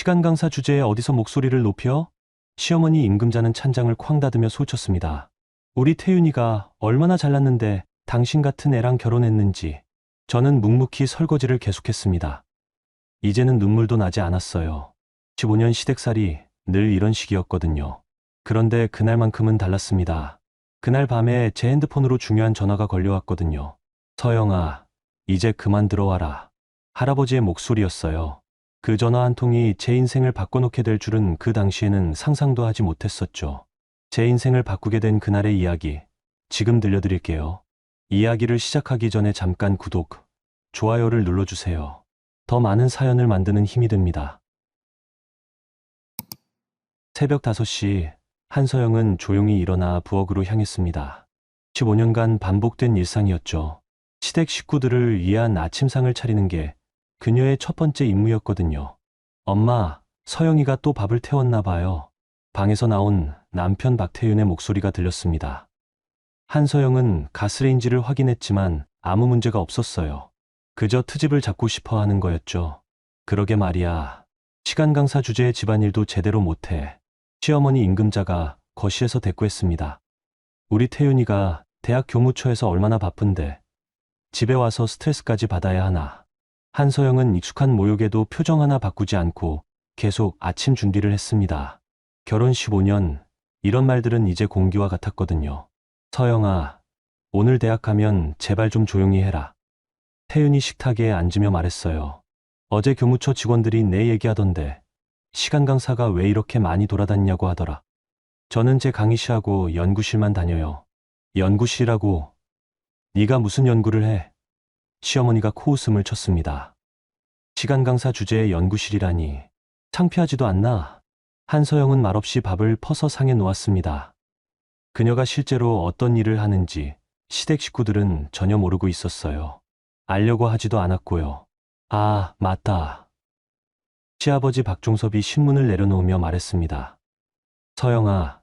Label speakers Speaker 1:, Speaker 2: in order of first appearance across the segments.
Speaker 1: 시간 강사 주제에 어디서 목소리를 높여? 시어머니 임금자는 찬장을 쾅 닫으며 소쳤습니다. 우리 태윤이가 얼마나 잘났는데 당신 같은 애랑 결혼했는지. 저는 묵묵히 설거지를 계속했습니다. 이제는 눈물도 나지 않았어요. 15년 시댁살이 늘 이런 식이었거든요. 그런데 그날만큼은 달랐습니다. 그날 밤에 제 핸드폰으로 중요한 전화가 걸려왔거든요. 서영아, 이제 그만 들어와라. 할아버지의 목소리였어요. 그 전화 한 통이 제 인생을 바꿔놓게 될 줄은 그 당시에는 상상도 하지 못했었죠. 제 인생을 바꾸게 된 그날의 이야기, 지금 들려드릴게요. 이야기를 시작하기 전에 잠깐 구독, 좋아요를 눌러주세요. 더 많은 사연을 만드는 힘이 됩니다. 새벽 5시, 한서영은 조용히 일어나 부엌으로 향했습니다. 15년간 반복된 일상이었죠. 시댁 식구들을 위한 아침상을 차리는 게 그녀의 첫 번째 임무였거든요. 엄마, 서영이가 또 밥을 태웠나 봐요. 방에서 나온 남편 박태윤의 목소리가 들렸습니다. 한서영은 가스레인지를 확인했지만 아무 문제가 없었어요. 그저 트집을 잡고 싶어 하는 거였죠. 그러게 말이야. 시간 강사 주제의 집안일도 제대로 못해. 시어머니 임금자가 거실에서 대꾸했습니다. 우리 태윤이가 대학 교무처에서 얼마나 바쁜데 집에 와서 스트레스까지 받아야 하나. 한서영은 익숙한 모욕에도 표정 하나 바꾸지 않고 계속 아침 준비를 했습니다. 결혼 15년, 이런 말들은 이제 공기와 같았거든요. 서영아, 오늘 대학 가면 제발 좀 조용히 해라. 태윤이 식탁에 앉으며 말했어요. 어제 교무처 직원들이 내 얘기하던데 시간 강사가 왜 이렇게 많이 돌아다니냐고 하더라. 저는 제 강의실하고 연구실만 다녀요. 연구실이라고? 네가 무슨 연구를 해? 시어머니가 코웃음을 쳤습니다. 시간 강사 주제의 연구실이라니 창피하지도 않나? 한서영은 말없이 밥을 퍼서 상에 놓았습니다. 그녀가 실제로 어떤 일을 하는지 시댁 식구들은 전혀 모르고 있었어요. 알려고 하지도 않았고요. 아, 맞다. 시아버지 박종섭이 신문을 내려놓으며 말했습니다. 서영아,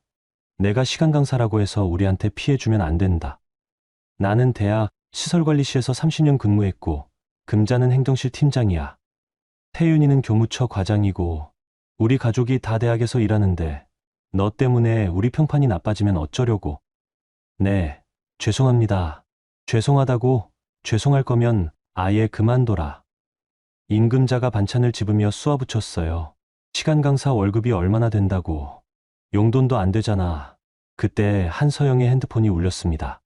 Speaker 1: 내가 시간 강사라고 해서 우리한테 피해 주면 안 된다. 나는 대학 시설관리시에서 30년 근무했고 금자는 행정실 팀장이야. 태윤이는 교무처 과장이고 우리 가족이 다 대학에서 일하는데 너 때문에 우리 평판이 나빠지면 어쩌려고. 네, 죄송합니다. 죄송하다고? 죄송할 거면 아예 그만둬라. 임금자가 반찬을 집으며 쏘아붙였어요. 시간 강사 월급이 얼마나 된다고. 용돈도 안 되잖아. 그때 한서영의 핸드폰이 울렸습니다.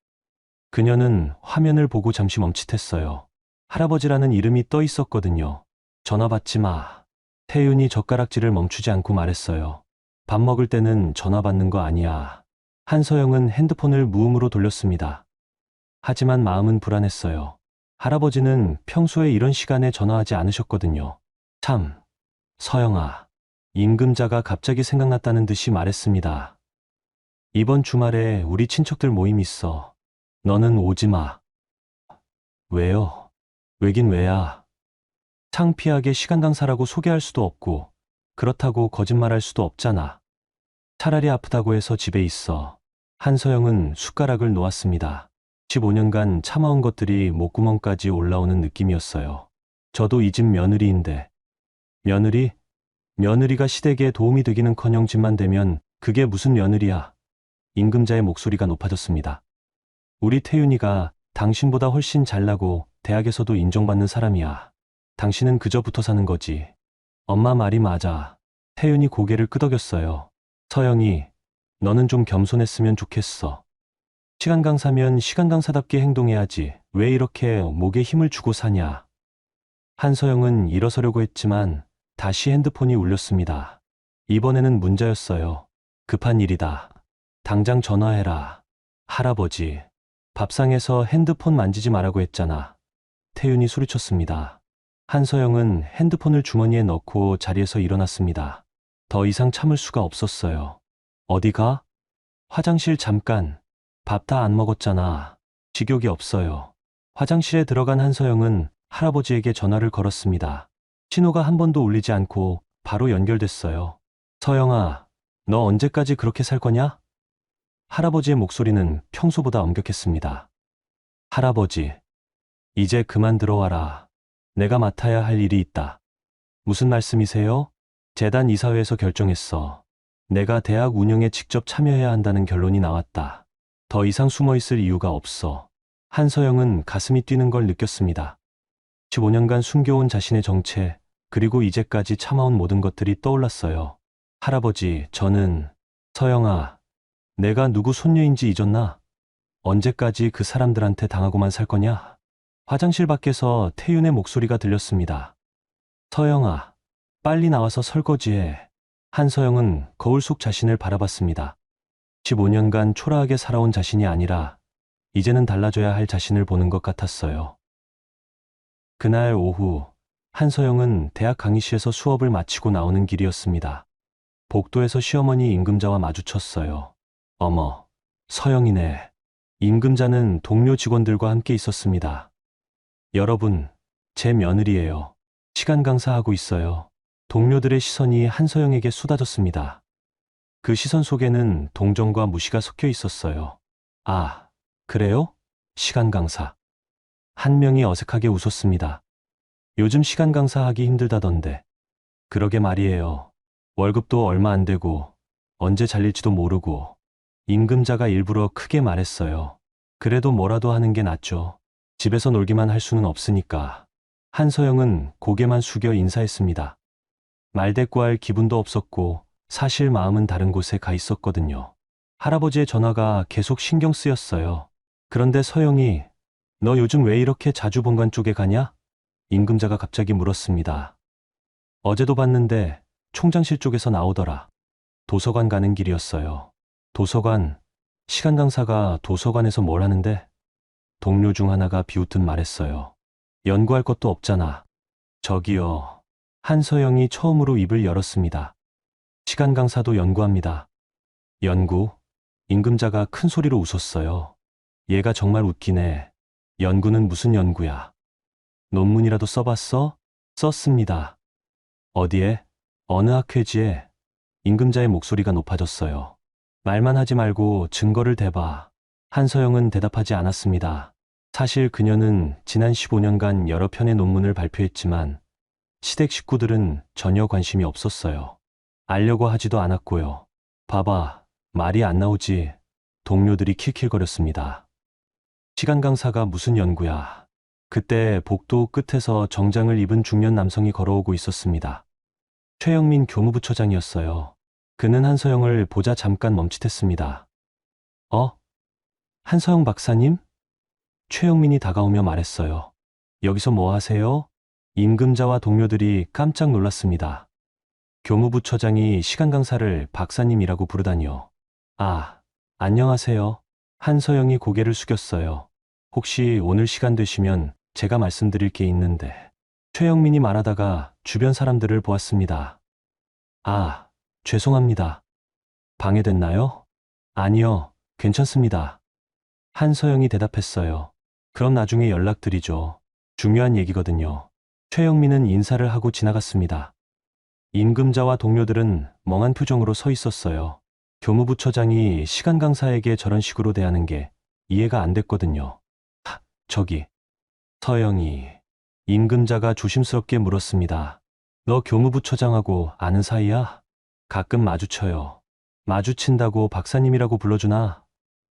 Speaker 1: 그녀는 화면을 보고 잠시 멈칫했어요. 할아버지라는 이름이 떠 있었거든요. 전화 받지 마. 태윤이 젓가락질을 멈추지 않고 말했어요. 밥 먹을 때는 전화 받는 거 아니야. 한서영은 핸드폰을 무음으로 돌렸습니다. 하지만 마음은 불안했어요. 할아버지는 평소에 이런 시간에 전화하지 않으셨거든요. 참, 서영아. 임금자가 갑자기 생각났다는 듯이 말했습니다. 이번 주말에 우리 친척들 모임 있어. 너는 오지 마. 왜요? 왜긴 왜야. 창피하게 시간 강사라고 소개할 수도 없고 그렇다고 거짓말할 수도 없잖아. 차라리 아프다고 해서 집에 있어. 한서영은 숟가락을 놓았습니다. 15년간 참아온 것들이 목구멍까지 올라오는 느낌이었어요. 저도 이 집 며느리인데. 며느리? 며느리가 시댁에 도움이 되기는커녕 집만 되면 그게 무슨 며느리야. 임금자의 목소리가 높아졌습니다. 우리 태윤이가 당신보다 훨씬 잘나고 대학에서도 인정받는 사람이야. 당신은 그저 붙어 사는 거지. 엄마 말이 맞아. 태윤이 고개를 끄덕였어요. 서영이, 너는 좀 겸손했으면 좋겠어. 시간 강사면 시간 강사답게 행동해야지. 왜 이렇게 목에 힘을 주고 사냐. 한서영은 일어서려고 했지만 다시 핸드폰이 울렸습니다. 이번에는 문자였어요. 급한 일이다. 당장 전화해라. 할아버지. 밥상에서 핸드폰 만지지 말라고 했잖아. 태윤이 소리쳤습니다. 한서영은 핸드폰을 주머니에 넣고 자리에서 일어났습니다. 더 이상 참을 수가 없었어요. 어디가? 화장실 잠깐. 밥 다 안 먹었잖아. 식욕이 없어요. 화장실에 들어간 한서영은 할아버지에게 전화를 걸었습니다. 신호가 한 번도 울리지 않고 바로 연결됐어요. 서영아, 너 언제까지 그렇게 살 거냐? 할아버지의 목소리는 평소보다 엄격했습니다. 할아버지, 이제 그만 들어와라. 내가 맡아야 할 일이 있다. 무슨 말씀이세요? 재단 이사회에서 결정했어. 내가 대학 운영에 직접 참여해야 한다는 결론이 나왔다. 더 이상 숨어 있을 이유가 없어. 한서영은 가슴이 뛰는 걸 느꼈습니다. 15년간 숨겨온 자신의 정체, 그리고 이제까지 참아온 모든 것들이 떠올랐어요. 할아버지, 저는, 서영아, 내가 누구 손녀인지 잊었나? 언제까지 그 사람들한테 당하고만 살 거냐? 화장실 밖에서 태윤의 목소리가 들렸습니다. 서영아, 빨리 나와서 설거지해. 한서영은 거울 속 자신을 바라봤습니다. 15년간 초라하게 살아온 자신이 아니라 이제는 달라져야 할 자신을 보는 것 같았어요. 그날 오후, 한서영은 대학 강의실에서 수업을 마치고 나오는 길이었습니다. 복도에서 시어머니 임금자와 마주쳤어요. 어머, 서영이네. 임금자는 동료 직원들과 함께 있었습니다. 여러분, 제 며느리예요. 시간 강사하고 있어요. 동료들의 시선이 한서영에게 쏟아졌습니다. 그 시선 속에는 동정과 무시가 섞여 있었어요. 아, 그래요? 시간 강사. 한 명이 어색하게 웃었습니다. 요즘 시간 강사하기 힘들다던데. 그러게 말이에요. 월급도 얼마 안 되고 언제 잘릴지도 모르고. 임금자가 일부러 크게 말했어요. 그래도 뭐라도 하는 게 낫죠. 집에서 놀기만 할 수는 없으니까. 한서영은 고개만 숙여 인사했습니다. 말대꾸할 기분도 없었고 사실 마음은 다른 곳에 가 있었거든요. 할아버지의 전화가 계속 신경 쓰였어요. 그런데 서영이, 너 요즘 왜 이렇게 자주 본관 쪽에 가냐? 임금자가 갑자기 물었습니다. 어제도 봤는데 총장실 쪽에서 나오더라. 도서관 가는 길이었어요. 도서관, 시간 강사가 도서관에서 뭘 하는데? 동료 중 하나가 비웃듯 말했어요. 연구할 것도 없잖아. 저기요. 한서영이 처음으로 입을 열었습니다. 시간 강사도 연구합니다. 연구? 임금자가 큰 소리로 웃었어요. 얘가 정말 웃기네. 연구는 무슨 연구야? 논문이라도 써봤어? 썼습니다. 어디에? 어느 학회지에? 임금자의 목소리가 높아졌어요. 말만 하지 말고 증거를 대봐. 한서영은 대답하지 않았습니다. 사실 그녀는 지난 15년간 여러 편의 논문을 발표했지만 시댁 식구들은 전혀 관심이 없었어요. 알려고 하지도 않았고요. 봐봐, 말이 안 나오지. 동료들이 킬킬거렸습니다. 시간 강사가 무슨 연구야. 그때 복도 끝에서 정장을 입은 중년 남성이 걸어오고 있었습니다. 최영민 교무부처장이었어요. 그는 한서영을 보자 잠깐 멈칫했습니다. 한서영 박사님? 최영민이 다가오며 말했어요. 여기서 뭐 하세요? 임금자와 동료들이 깜짝 놀랐습니다. 교무부처장이 시간 강사를 박사님이라고 부르다니요. 아, 안녕하세요. 한서영이 고개를 숙였어요. 혹시 오늘 시간 되시면 제가 말씀드릴 게 있는데. 최영민이 말하다가 주변 사람들을 보았습니다. 아, 죄송합니다. 방해됐나요? 아니요, 괜찮습니다. 한서영이 대답했어요. 그럼 나중에 연락드리죠. 중요한 얘기거든요. 최영민은 인사를 하고 지나갔습니다. 임금자와 동료들은 멍한 표정으로 서 있었어요. 교무부처장이 시간 강사에게 저런 식으로 대하는 게 이해가 안 됐거든요. 저기, 서영이. 임금자가 조심스럽게 물었습니다. 너 교무부처장하고 아는 사이야? 가끔 마주쳐요. 마주친다고 박사님이라고 불러주나?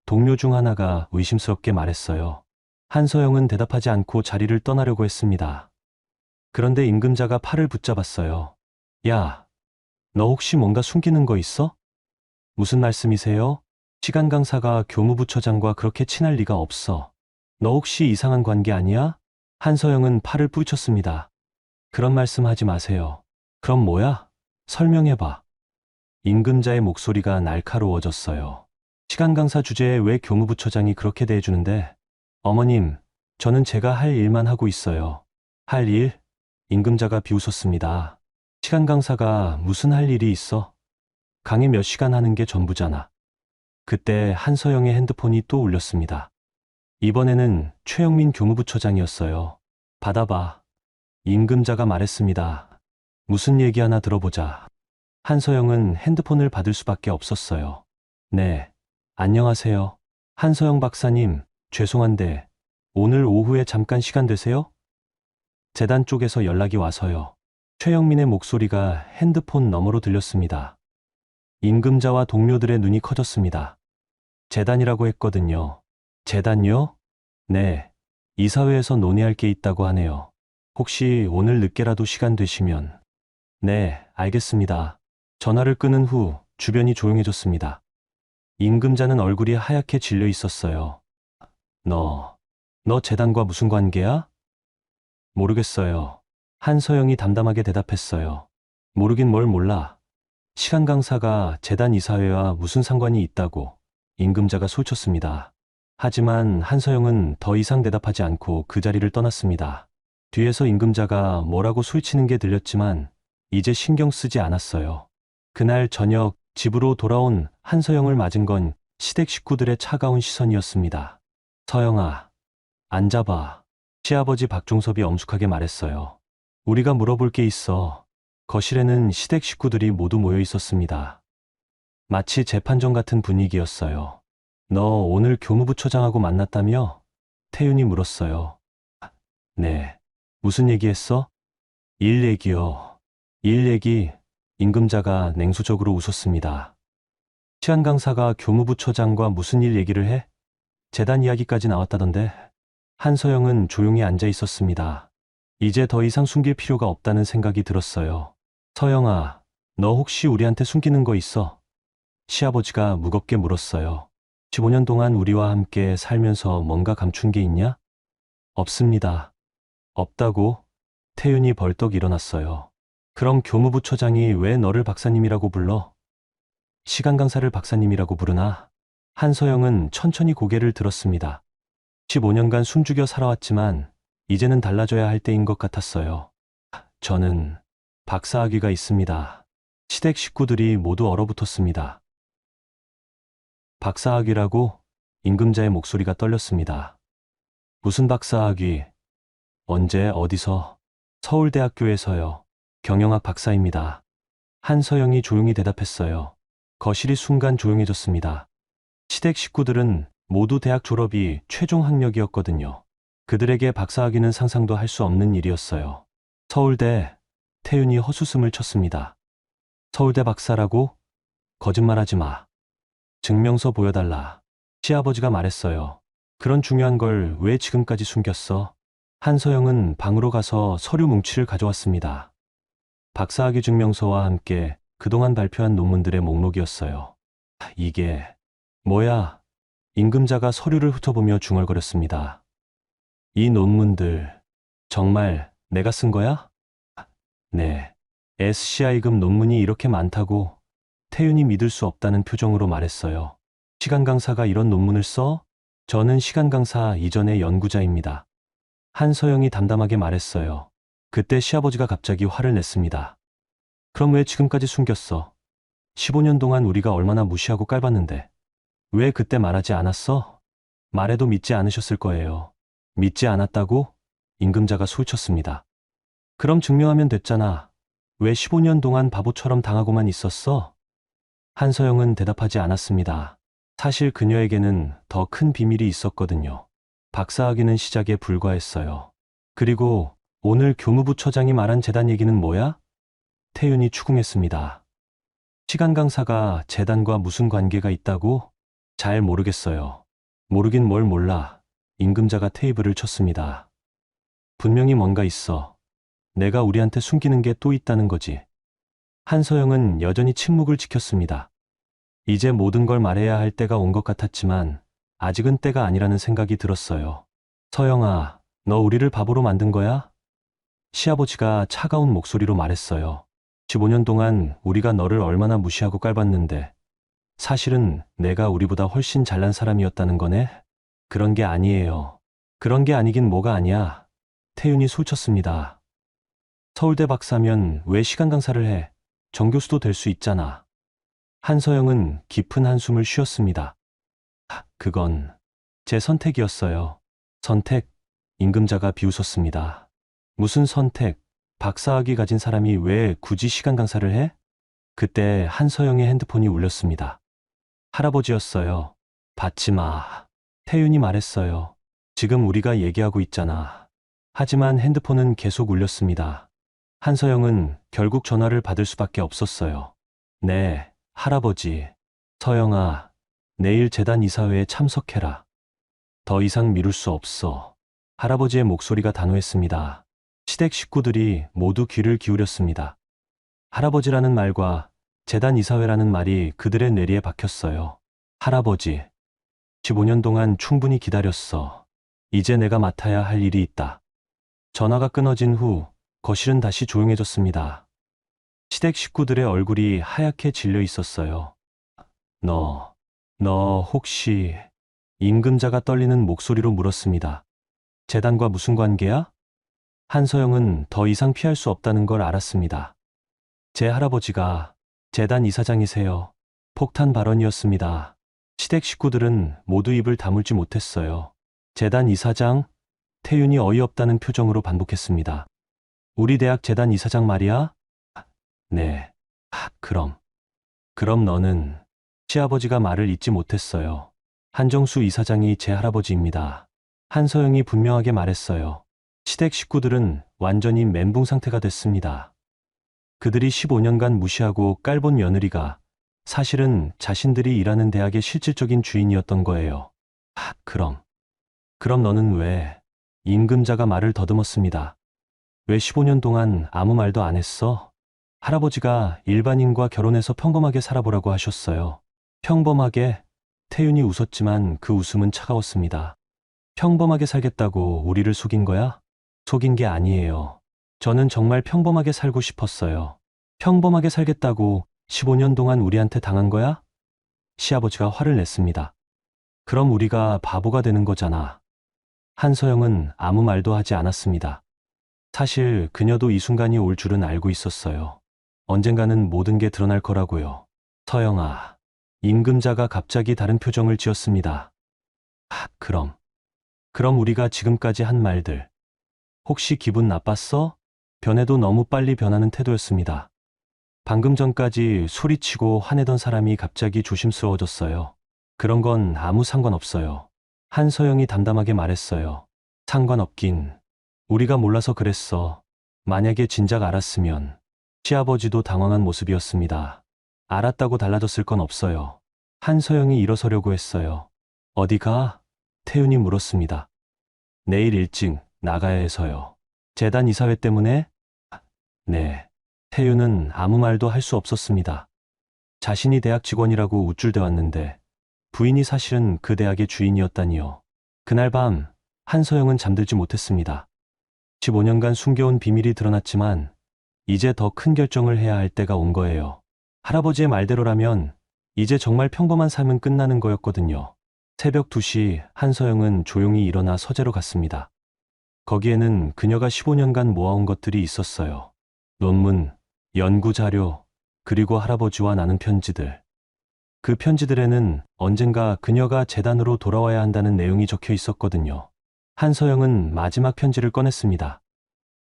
Speaker 1: 동료 중 하나가 의심스럽게 말했어요. 한서영은 대답하지 않고 자리를 떠나려고 했습니다. 그런데 임금자가 팔을 붙잡았어요. 야, 너 혹시 뭔가 숨기는 거 있어? 무슨 말씀이세요? 시간 강사가 교무부처장과 그렇게 친할 리가 없어. 너 혹시 이상한 관계 아니야? 한서영은 팔을 뿌리쳤습니다. 그런 말씀 하지 마세요. 그럼 뭐야? 설명해봐. 임금자의 목소리가 날카로워졌어요. 시간 강사 주제에 왜 교무부처장이 그렇게 대해주는데? 어머님, 저는 제가 할 일만 하고 있어요. 할 일? 임금자가 비웃었습니다. 시간 강사가 무슨 할 일이 있어? 강의 몇 시간 하는 게 전부잖아. 그때 한서영의 핸드폰이 또 울렸습니다. 이번에는 최영민 교무부처장이었어요. 받아봐. 임금자가 말했습니다. 무슨 얘기 하나 들어보자. 한서영은 핸드폰을 받을 수밖에 없었어요. 네, 안녕하세요. 한서영 박사님, 죄송한데 오늘 오후에 잠깐 시간 되세요? 재단 쪽에서 연락이 와서요. 최영민의 목소리가 핸드폰 너머로 들렸습니다. 임금자와 동료들의 눈이 커졌습니다. 재단이라고 했거든요. 재단요? 네. 이사회에서 논의할 게 있다고 하네요. 혹시 오늘 늦게라도 시간 되시면. 네, 알겠습니다. 전화를 끊은 후 주변이 조용해졌습니다. 임금자는 얼굴이 하얗게 질려 있었어요. 너 재단과 무슨 관계야? 모르겠어요. 한서영이 담담하게 대답했어요. 모르긴 뭘 몰라. 시간 강사가 재단 이사회와 무슨 상관이 있다고 임금자가 소쳤습니다. 하지만 한서영은 더 이상 대답하지 않고 그 자리를 떠났습니다. 뒤에서 임금자가 뭐라고 소리치는 게 들렸지만 이제 신경 쓰지 않았어요. 그날 저녁 집으로 돌아온 한서영을 맞은 건 시댁 식구들의 차가운 시선이었습니다. 서영아, 앉아봐. 시아버지 박종섭이 엄숙하게 말했어요. 우리가 물어볼 게 있어. 거실에는 시댁 식구들이 모두 모여 있었습니다. 마치 재판정 같은 분위기였어요. 너 오늘 교무부처장하고 만났다며? 태윤이 물었어요. 네. 무슨 얘기했어? 일 얘기요. 일 얘기. 임금자가 냉소적으로 웃었습니다. 시안 강사가 교무부처장과 무슨 일 얘기를 해? 재단 이야기까지 나왔다던데. 한서영은 조용히 앉아 있었습니다. 이제 더 이상 숨길 필요가 없다는 생각이 들었어요. 서영아, 너 혹시 우리한테 숨기는 거 있어? 시아버지가 무겁게 물었어요. 15년 동안 우리와 함께 살면서 뭔가 감춘 게 있냐? 없습니다. 없다고? 태윤이 벌떡 일어났어요. 그럼 교무부처장이 왜 너를 박사님이라고 불러? 시간 강사를 박사님이라고 부르나? 한서영은 천천히 고개를 들었습니다. 15년간 숨죽여 살아왔지만 이제는 달라져야 할 때인 것 같았어요. 저는 박사학위가 있습니다. 시댁 식구들이 모두 얼어붙었습니다. 박사학위라고? 임금자의 목소리가 떨렸습니다. 무슨 박사학위? 언제 어디서? 서울대학교에서요. 경영학 박사입니다. 한서영이 조용히 대답했어요. 거실이 순간 조용해졌습니다. 시댁 식구들은 모두 대학 졸업이 최종 학력이었거든요. 그들에게 박사학위는 상상도 할 수 없는 일이었어요. 서울대, 태윤이 헛웃음을 쳤습니다. 서울대 박사라고? 거짓말하지 마. 증명서 보여달라. 시아버지가 말했어요. 그런 중요한 걸 왜 지금까지 숨겼어? 한서영은 방으로 가서 서류 뭉치를 가져왔습니다. 박사학위 증명서와 함께 그동안 발표한 논문들의 목록이었어요. 이게 뭐야? 임금자가 서류를 훑어보며 중얼거렸습니다. 이 논문들 정말 내가 쓴 거야? 네. SCI급 논문이 이렇게 많다고? 태윤이 믿을 수 없다는 표정으로 말했어요. 시간 강사가 이런 논문을 써? 저는 시간 강사 이전의 연구자입니다. 한서영이 담담하게 말했어요. 그때 시아버지가 갑자기 화를 냈습니다. 그럼 왜 지금까지 숨겼어? 15년 동안 우리가 얼마나 무시하고 깔봤는데. 왜 그때 말하지 않았어? 말해도 믿지 않으셨을 거예요. 믿지 않았다고? 임금자가 소리쳤습니다. 그럼 증명하면 됐잖아. 왜 15년 동안 바보처럼 당하고만 있었어? 한서영은 대답하지 않았습니다. 사실 그녀에게는 더 큰 비밀이 있었거든요. 박사학위는 시작에 불과했어요. 그리고 오늘 교무부처장이 말한 재단 얘기는 뭐야? 태윤이 추궁했습니다. 시간 강사가 재단과 무슨 관계가 있다고? 잘 모르겠어요. 모르긴 뭘 몰라. 임금자가 테이블을 쳤습니다. 분명히 뭔가 있어. 내가 우리한테 숨기는 게 또 있다는 거지. 한서영은 여전히 침묵을 지켰습니다. 이제 모든 걸 말해야 할 때가 온 것 같았지만 아직은 때가 아니라는 생각이 들었어요. 서영아, 너 우리를 바보로 만든 거야? 시아버지가 차가운 목소리로 말했어요. 15년 동안 우리가 너를 얼마나 무시하고 깔봤는데 사실은 내가 우리보다 훨씬 잘난 사람이었다는 거네? 그런 게 아니에요. 그런 게 아니긴 뭐가 아니야. 태윤이 소쳤습니다. 서울대 박사면 왜 시간 강사를 해? 정교수도 될 수 있잖아. 한서영은 깊은 한숨을 쉬었습니다. 그건 제 선택이었어요. 선택? 임금자가 비웃었습니다. 무슨 선택? 박사학위 가진 사람이 왜 굳이 시간 강사를 해? 그때 한서영의 핸드폰이 울렸습니다. 할아버지였어요. 받지 마. 태윤이 말했어요. 지금 우리가 얘기하고 있잖아. 하지만 핸드폰은 계속 울렸습니다. 한서영은 결국 전화를 받을 수밖에 없었어요. 네, 할아버지. 서영아, 내일 재단 이사회에 참석해라. 더 이상 미룰 수 없어. 할아버지의 목소리가 단호했습니다. 시댁 식구들이 모두 귀를 기울였습니다. 할아버지라는 말과 재단 이사회라는 말이 그들의 뇌리에 박혔어요. 할아버지, 15년 동안 충분히 기다렸어. 이제 내가 맡아야 할 일이 있다. 전화가 끊어진 후 거실은 다시 조용해졌습니다. 시댁 식구들의 얼굴이 하얗게 질려 있었어요. 너 혹시... 임금자가 떨리는 목소리로 물었습니다. 재단과 무슨 관계야? 한서영은 더 이상 피할 수 없다는 걸 알았습니다. 제 할아버지가 재단 이사장이세요. 폭탄 발언이었습니다. 시댁 식구들은 모두 입을 다물지 못했어요. 재단 이사장? 태윤이 어이없다는 표정으로 반복했습니다. 우리 대학 재단 이사장 말이야? 네. 그럼 너는... 시아버지가 말을 잇지 못했어요. 한정수 이사장이 제 할아버지입니다. 한서영이 분명하게 말했어요. 시댁 식구들은 완전히 멘붕 상태가 됐습니다. 그들이 15년간 무시하고 깔본 며느리가 사실은 자신들이 일하는 대학의 실질적인 주인이었던 거예요. 그럼 너는 왜... 임금자가 말을 더듬었습니다. 왜 15년 동안 아무 말도 안 했어? 할아버지가 일반인과 결혼해서 평범하게 살아보라고 하셨어요. 평범하게? 태윤이 웃었지만 그 웃음은 차가웠습니다. 평범하게 살겠다고 우리를 속인 거야? 속인 게 아니에요. 저는 정말 평범하게 살고 싶었어요. 평범하게 살겠다고 15년 동안 우리한테 당한 거야? 시아버지가 화를 냈습니다. 그럼 우리가 바보가 되는 거잖아. 한서영은 아무 말도 하지 않았습니다. 사실 그녀도 이 순간이 올 줄은 알고 있었어요. 언젠가는 모든 게 드러날 거라고요. 서영아. 임금자가 갑자기 다른 표정을 지었습니다. 그럼 우리가 지금까지 한 말들. 혹시 기분 나빴어? 변해도 너무 빨리 변하는 태도였습니다. 방금 전까지 소리치고 화내던 사람이 갑자기 조심스러워졌어요. 그런 건 아무 상관없어요. 한서영이 담담하게 말했어요. 상관없긴. 우리가 몰라서 그랬어. 만약에 진작 알았으면. 시아버지도 당황한 모습이었습니다. 알았다고 달라졌을 건 없어요. 한서영이 일어서려고 했어요. 어디 가? 태윤이 물었습니다. 내일 일찍 나가야 해서요. 재단 이사회 때문에? 네. 태윤은 아무 말도 할 수 없었습니다. 자신이 대학 직원이라고 우쭐대 왔는데 부인이 사실은 그 대학의 주인이었다니요. 그날 밤 한서영은 잠들지 못했습니다. 15년간 숨겨온 비밀이 드러났지만 이제 더 큰 결정을 해야 할 때가 온 거예요. 할아버지의 말대로라면 이제 정말 평범한 삶은 끝나는 거였거든요. 새벽 2시 한서영은 조용히 일어나 서재로 갔습니다. 거기에는 그녀가 15년간 모아온 것들이 있었어요. 논문, 연구자료, 그리고 할아버지와 나눈 편지들. 그 편지들에는 언젠가 그녀가 재단으로 돌아와야 한다는 내용이 적혀 있었거든요. 한서영은 마지막 편지를 꺼냈습니다.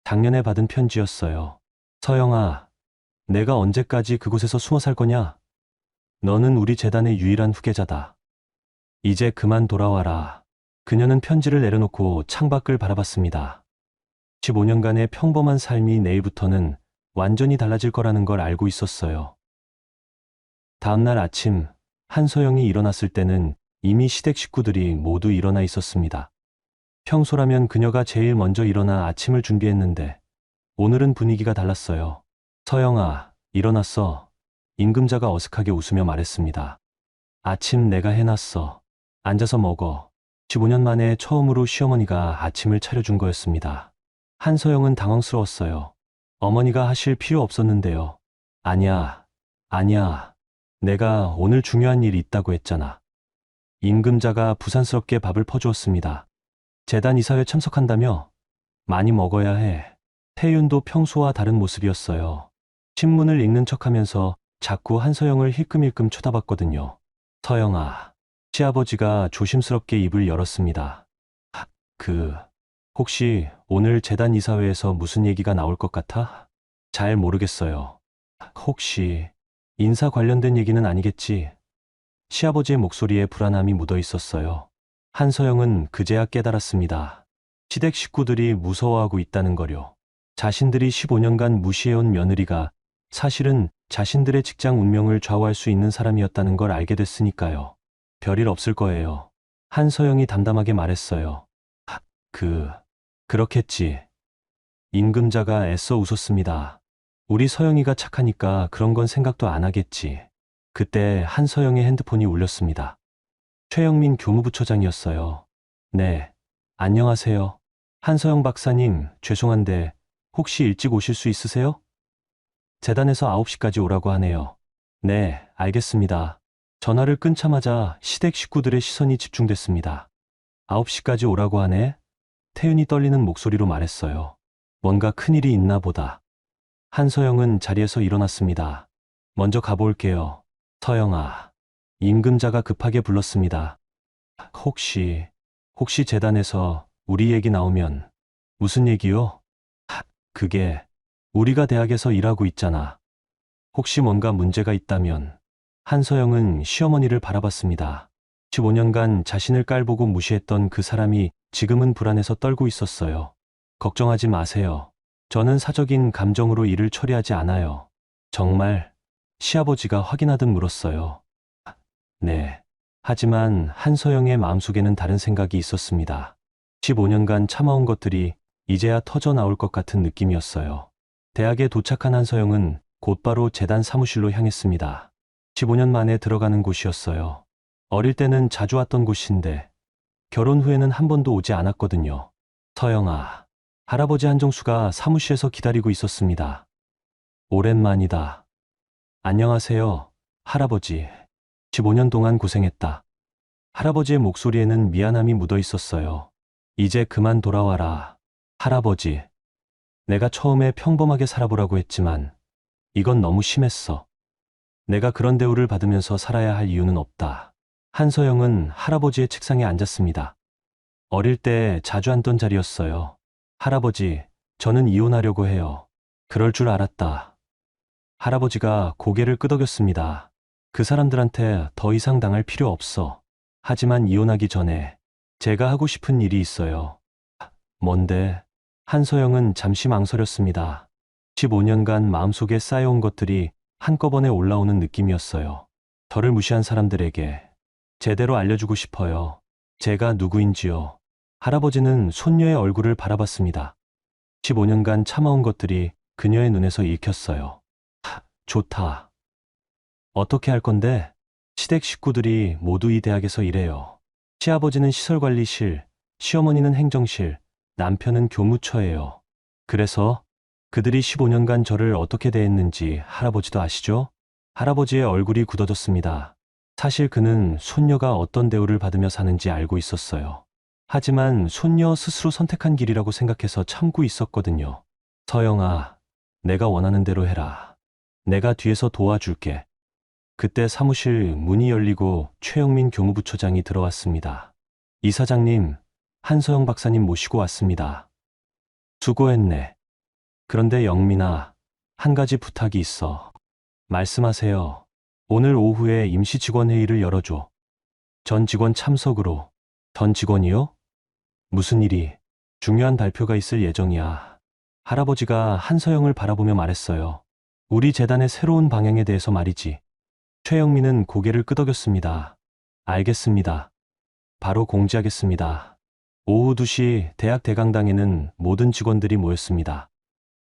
Speaker 1: 작년에 받은 편지였어요. 서영아, 내가 언제까지 그곳에서 숨어 살 거냐? 너는 우리 재단의 유일한 후계자다. 이제 그만 돌아와라. 그녀는 편지를 내려놓고 창밖을 바라봤습니다. 15년간의 평범한 삶이 내일부터는 완전히 달라질 거라는 걸 알고 있었어요. 다음날 아침, 한서영이 일어났을 때는 이미 시댁 식구들이 모두 일어나 있었습니다. 평소라면 그녀가 제일 먼저 일어나 아침을 준비했는데 오늘은 분위기가 달랐어요. 서영아, 일어났어. 임금자가 어색하게 웃으며 말했습니다. 아침 내가 해놨어. 앉아서 먹어. 15년 만에 처음으로 시어머니가 아침을 차려준 거였습니다. 한서영은 당황스러웠어요. 어머니가 하실 필요 없었는데요. 아니야. 내가 오늘 중요한 일이 있다고 했잖아. 임금자가 부산스럽게 밥을 퍼주었습니다. 재단 이사회 참석한다며? 많이 먹어야 해. 태윤도 평소와 다른 모습이었어요. 신문을 읽는 척하면서 자꾸 한서영을 힐끔힐끔 쳐다봤거든요. 서영아. 시아버지가 조심스럽게 입을 열었습니다. 혹시 오늘 재단 이사회에서 무슨 얘기가 나올 것 같아? 잘 모르겠어요. 혹시 인사 관련된 얘기는 아니겠지? 시아버지의 목소리에 불안함이 묻어 있었어요. 한서영은 그제야 깨달았습니다. 시댁 식구들이 무서워하고 있다는 거요. 자신들이 15년간 무시해온 며느리가 사실은 자신들의 직장 운명을 좌우할 수 있는 사람이었다는 걸 알게 됐으니까요. 별일 없을 거예요. 한서영이 담담하게 말했어요. 그렇겠지. 임금자가 애써 웃었습니다. 우리 서영이가 착하니까 그런 건 생각도 안 하겠지. 그때 한서영의 핸드폰이 울렸습니다. 최영민 교무부처장이었어요. 네, 안녕하세요. 한서영 박사님, 죄송한데 혹시 일찍 오실 수 있으세요? 재단에서 9시까지 오라고 하네요. 네, 알겠습니다. 전화를 끊자마자 시댁 식구들의 시선이 집중됐습니다. 9시까지 오라고 하네? 태윤이 떨리는 목소리로 말했어요. 뭔가 큰일이 있나 보다. 한서영은 자리에서 일어났습니다. 먼저 가볼게요. 서영아. 임금자가 급하게 불렀습니다. 혹시 재단에서 우리 얘기 나오면. 무슨 얘기요? 그게 우리가 대학에서 일하고 있잖아. 혹시 뭔가 문제가 있다면. 한서영은 시어머니를 바라봤습니다. 15년간 자신을 깔보고 무시했던 그 사람이 지금은 불안해서 떨고 있었어요. 걱정하지 마세요. 저는 사적인 감정으로 일을 처리하지 않아요. 정말? 시아버지가 확인하듯 물었어요. 네. 하지만 한서영의 마음속에는 다른 생각이 있었습니다. 15년간 참아온 것들이 이제야 터져 나올 것 같은 느낌이었어요. 대학에 도착한 한서영은 곧바로 재단 사무실로 향했습니다. 15년 만에 들어가는 곳이었어요. 어릴 때는 자주 왔던 곳인데 결혼 후에는 한 번도 오지 않았거든요. 서영아, 할아버지 한정수가 사무실에서 기다리고 있었습니다. 오랜만이다. 안녕하세요, 할아버지. 15년 동안 고생했다. 할아버지의 목소리에는 미안함이 묻어 있었어요. 이제 그만 돌아와라, 할아버지. 내가 처음에 평범하게 살아보라고 했지만 이건 너무 심했어. 내가 그런 대우를 받으면서 살아야 할 이유는 없다. 한서영은 할아버지의 책상에 앉았습니다. 어릴 때 자주 앉던 자리였어요. 할아버지, 저는 이혼하려고 해요. 그럴 줄 알았다. 할아버지가 고개를 끄덕였습니다. 그 사람들한테 더 이상 당할 필요 없어. 하지만 이혼하기 전에 제가 하고 싶은 일이 있어요. 뭔데? 한서영은 잠시 망설였습니다. 15년간 마음속에 쌓여온 것들이 한꺼번에 올라오는 느낌이었어요. 저를 무시한 사람들에게 제대로 알려주고 싶어요. 제가 누구인지요. 할아버지는 손녀의 얼굴을 바라봤습니다. 15년간 참아온 것들이 그녀의 눈에서 읽혔어요. 좋다. 어떻게 할 건데? 시댁 식구들이 모두 이 대학에서 일해요. 시아버지는 시설관리실, 시어머니는 행정실, 남편은 교무처예요. 그래서 그들이 15년간 저를 어떻게 대했는지 할아버지도 아시죠? 할아버지의 얼굴이 굳어졌습니다. 사실 그는 손녀가 어떤 대우를 받으며 사는지 알고 있었어요. 하지만 손녀 스스로 선택한 길이라고 생각해서 참고 있었거든요. 서영아, 내가 원하는 대로 해라. 내가 뒤에서 도와줄게. 그때 사무실 문이 열리고 최영민 교무부처장이 들어왔습니다. 이사장님, 한서영 박사님 모시고 왔습니다. 수고했네. 그런데 영민아, 한 가지 부탁이 있어. 말씀하세요. 오늘 오후에 임시 직원 회의를 열어줘. 전 직원 참석으로. 전 직원이요? 무슨 일이? 중요한 발표가 있을 예정이야. 할아버지가 한서영을 바라보며 말했어요. 우리 재단의 새로운 방향에 대해서 말이지. 최영민은 고개를 끄덕였습니다. 알겠습니다. 바로 공지하겠습니다. 오후 2시 대학 대강당에는 모든 직원들이 모였습니다.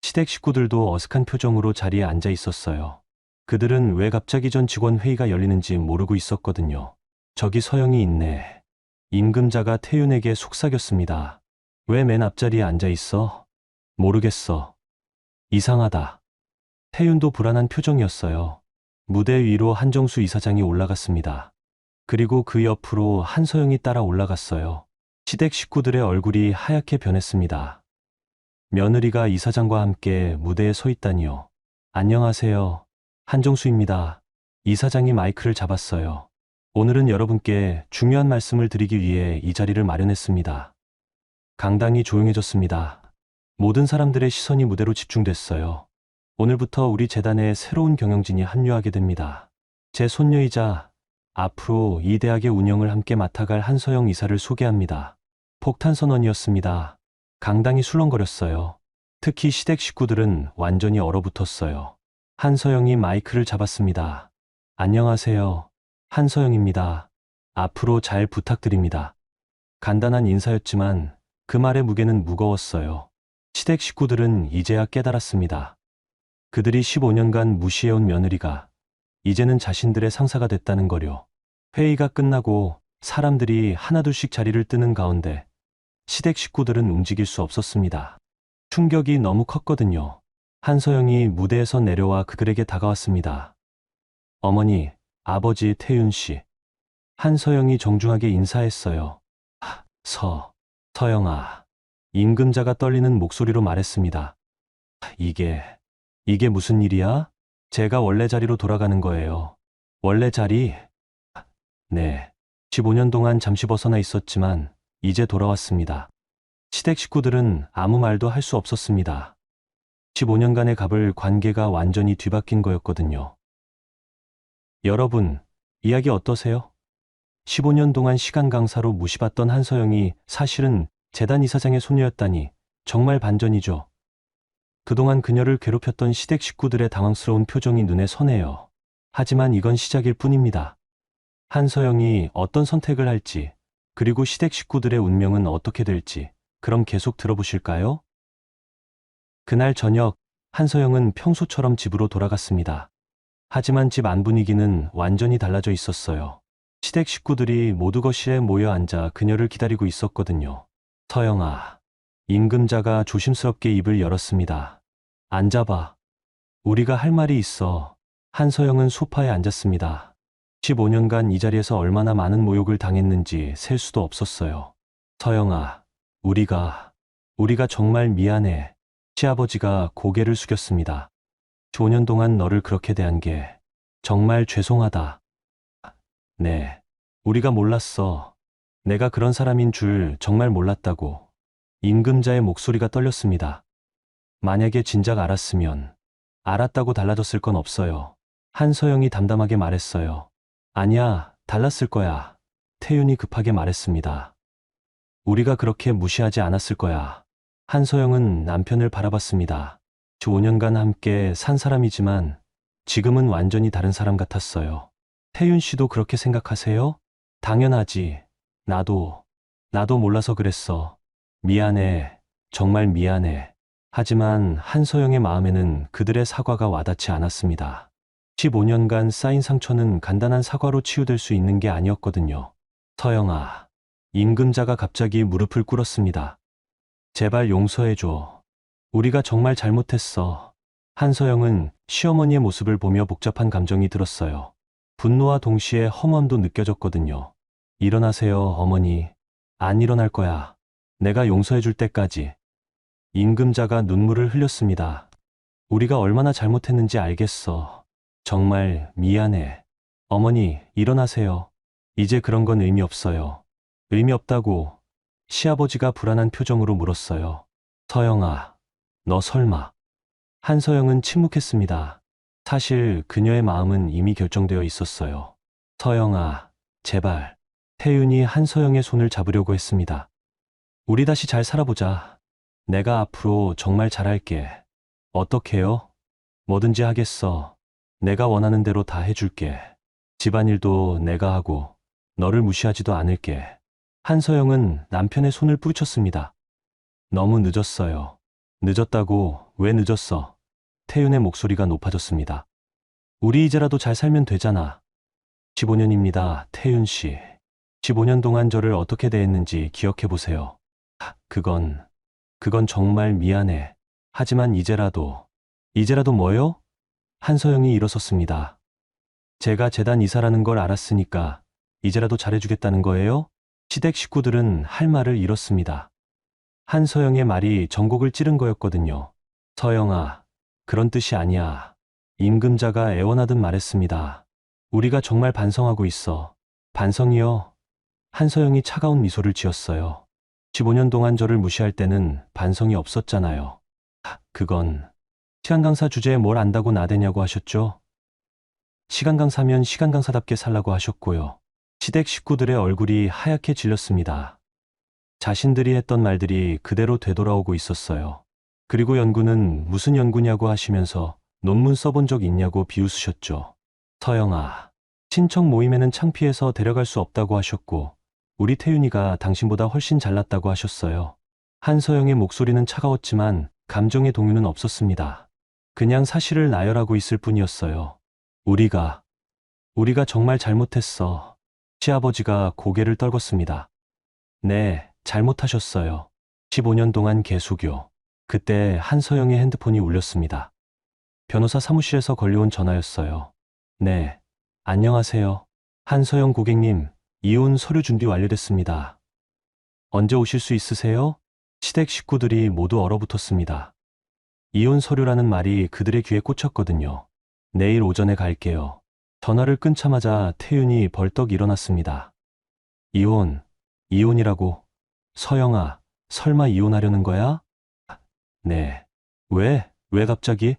Speaker 1: 시댁 식구들도 어색한 표정으로 자리에 앉아 있었어요. 그들은 왜 갑자기 전 직원 회의가 열리는지 모르고 있었거든요. 저기 서영이 있네. 임금자가 태윤에게 속삭였습니다. 왜 맨 앞자리에 앉아 있어? 모르겠어. 이상하다. 태윤도 불안한 표정이었어요. 무대 위로 한정수 이사장이 올라갔습니다. 그리고 그 옆으로 한서영이 따라 올라갔어요. 시댁 식구들의 얼굴이 하얗게 변했습니다. 며느리가 이사장과 함께 무대에 서 있다니요. 안녕하세요. 한정수입니다. 이사장이 마이크를 잡았어요. 오늘은 여러분께 중요한 말씀을 드리기 위해 이 자리를 마련했습니다. 강당이 조용해졌습니다. 모든 사람들의 시선이 무대로 집중됐어요. 오늘부터 우리 재단에 새로운 경영진이 합류하게 됩니다. 제 손녀이자 앞으로 이 대학의 운영을 함께 맡아갈 한서영 이사를 소개합니다. 폭탄 선언이었습니다. 강당이 술렁거렸어요. 특히 시댁 식구들은 완전히 얼어붙었어요. 한서영이 마이크를 잡았습니다. 안녕하세요. 한서영입니다. 앞으로 잘 부탁드립니다. 간단한 인사였지만 그 말의 무게는 무거웠어요. 시댁 식구들은 이제야 깨달았습니다. 그들이 15년간 무시해온 며느리가 이제는 자신들의 상사가 됐다는 거요. 회의가 끝나고 사람들이 하나둘씩 자리를 뜨는 가운데 시댁 식구들은 움직일 수 없었습니다. 충격이 너무 컸거든요. 한서영이 무대에서 내려와 그들에게 다가왔습니다. 어머니, 아버지 태윤 씨. 한서영이 정중하게 인사했어요. 서영아. 임금자가 떨리는 목소리로 말했습니다. 이게 무슨 일이야? 제가 원래 자리로 돌아가는 거예요. 원래 자리? 네. 15년 동안 잠시 벗어나 있었지만 이제 돌아왔습니다. 시댁 식구들은 아무 말도 할 수 없었습니다. 15년간의 갑을 관계가 완전히 뒤바뀐 거였거든요. 여러분, 이야기 어떠세요? 15년 동안 시간 강사로 무시받던 한서영이 사실은 재단 이사장의 소녀였다니 정말 반전이죠. 그동안 그녀를 괴롭혔던 시댁 식구들의 당황스러운 표정이 눈에 선해요. 하지만 이건 시작일 뿐입니다. 한서영이 어떤 선택을 할지, 그리고 시댁 식구들의 운명은 어떻게 될지, 그럼 계속 들어보실까요? 그날 저녁, 한서영은 평소처럼 집으로 돌아갔습니다. 하지만 집 안 분위기는 완전히 달라져 있었어요. 시댁 식구들이 모두 거실에 모여 앉아 그녀를 기다리고 있었거든요. 서영아. 임금자가 조심스럽게 입을 열었습니다. 앉아봐. 우리가 할 말이 있어. 한서영은 소파에 앉았습니다. 15년간 이 자리에서 얼마나 많은 모욕을 당했는지 셀 수도 없었어요. 서영아, 우리가 정말 미안해. 시아버지가 고개를 숙였습니다. 15년 동안 너를 그렇게 대한 게 정말 죄송하다. 네, 우리가 몰랐어. 내가 그런 사람인 줄 정말 몰랐다고. 임금자의 목소리가 떨렸습니다. 만약에 진작 알았다고 달라졌을 건 없어요. 한서영이 담담하게 말했어요. 아니야, 달랐을 거야. 태윤이 급하게 말했습니다. 우리가 그렇게 무시하지 않았을 거야. 한서영은 남편을 바라봤습니다. 15년간 함께 산 사람이지만 지금은 완전히 다른 사람 같았어요. 태윤 씨도 그렇게 생각하세요? 당연하지. 나도 몰라서 그랬어. 미안해. 정말 미안해. 하지만 한서영의 마음에는 그들의 사과가 와닿지 않았습니다. 15년간 쌓인 상처는 간단한 사과로 치유될 수 있는 게 아니었거든요. 서영아. 임금자가 갑자기 무릎을 꿇었습니다. 제발 용서해줘. 우리가 정말 잘못했어. 한서영은 시어머니의 모습을 보며 복잡한 감정이 들었어요. 분노와 동시에 허무함도 느껴졌거든요. 일어나세요, 어머니. 안 일어날 거야. 내가 용서해줄 때까지. 임금자가 눈물을 흘렸습니다. 우리가 얼마나 잘못했는지 알겠어. 정말 미안해. 어머니, 일어나세요. 이제 그런 건 의미 없어요. 의미 없다고 시아버지가 불안한 표정으로 물었어요. 서영아, 너 설마. 한서영은 침묵했습니다. 사실 그녀의 마음은 이미 결정되어 있었어요. 서영아, 제발. 태윤이 한서영의 손을 잡으려고 했습니다. 우리 다시 잘 살아보자. 내가 앞으로 정말 잘할게. 어떡해요? 뭐든지 하겠어. 내가 원하는 대로 다 해줄게. 집안일도 내가 하고 너를 무시하지도 않을게. 한서영은 남편의 손을 뿌리쳤습니다. 너무 늦었어요. 늦었다고 왜 늦었어? 태윤의 목소리가 높아졌습니다. 우리 이제라도 잘 살면 되잖아. 15년입니다, 태윤 씨. 15년 동안 저를 어떻게 대했는지 기억해보세요. 그건 정말 미안해. 하지만 이제라도 뭐요? 한서영이 일어섰습니다. 제가 재단 이사라는 걸 알았으니까 이제라도 잘해주겠다는 거예요? 시댁 식구들은 할 말을 잃었습니다. 한서영의 말이 전곡을 찌른 거였거든요. 서영아, 그런 뜻이 아니야. 임금자가 애원하듯 말했습니다. 우리가 정말 반성하고 있어. 반성이요? 한서영이 차가운 미소를 지었어요. 15년 동안 저를 무시할 때는 반성이 없었잖아요. 그건 시간 강사 주제에 뭘 안다고 나대냐고 하셨죠? 시간 강사면 시간 강사답게 살라고 하셨고요. 시댁 식구들의 얼굴이 하얗게 질렸습니다. 자신들이 했던 말들이 그대로 되돌아오고 있었어요. 그리고 연구는 무슨 연구냐고 하시면서 논문 써본 적 있냐고 비웃으셨죠. 서영아, 친척 모임에는 창피해서 데려갈 수 없다고 하셨고, 우리 태윤이가 당신보다 훨씬 잘났다고 하셨어요. 한서영의 목소리는 차가웠지만 감정의 동요는 없었습니다. 그냥 사실을 나열하고 있을 뿐이었어요. 우리가 정말 잘못했어. 시아버지가 고개를 떨궜습니다. 네, 잘못하셨어요. 15년 동안 계속요. 그때 한서영의 핸드폰이 울렸습니다. 변호사 사무실에서 걸려온 전화였어요. 네, 안녕하세요. 한서영 고객님, 이혼 서류 준비 완료됐습니다. 언제 오실 수 있으세요? 시댁 식구들이 모두 얼어붙었습니다. 이혼 서류라는 말이 그들의 귀에 꽂혔거든요. 내일 오전에 갈게요. 전화를 끊자마자 태윤이 벌떡 일어났습니다. 이혼이라고? 서영아, 설마 이혼하려는 거야? 네. 왜 갑자기?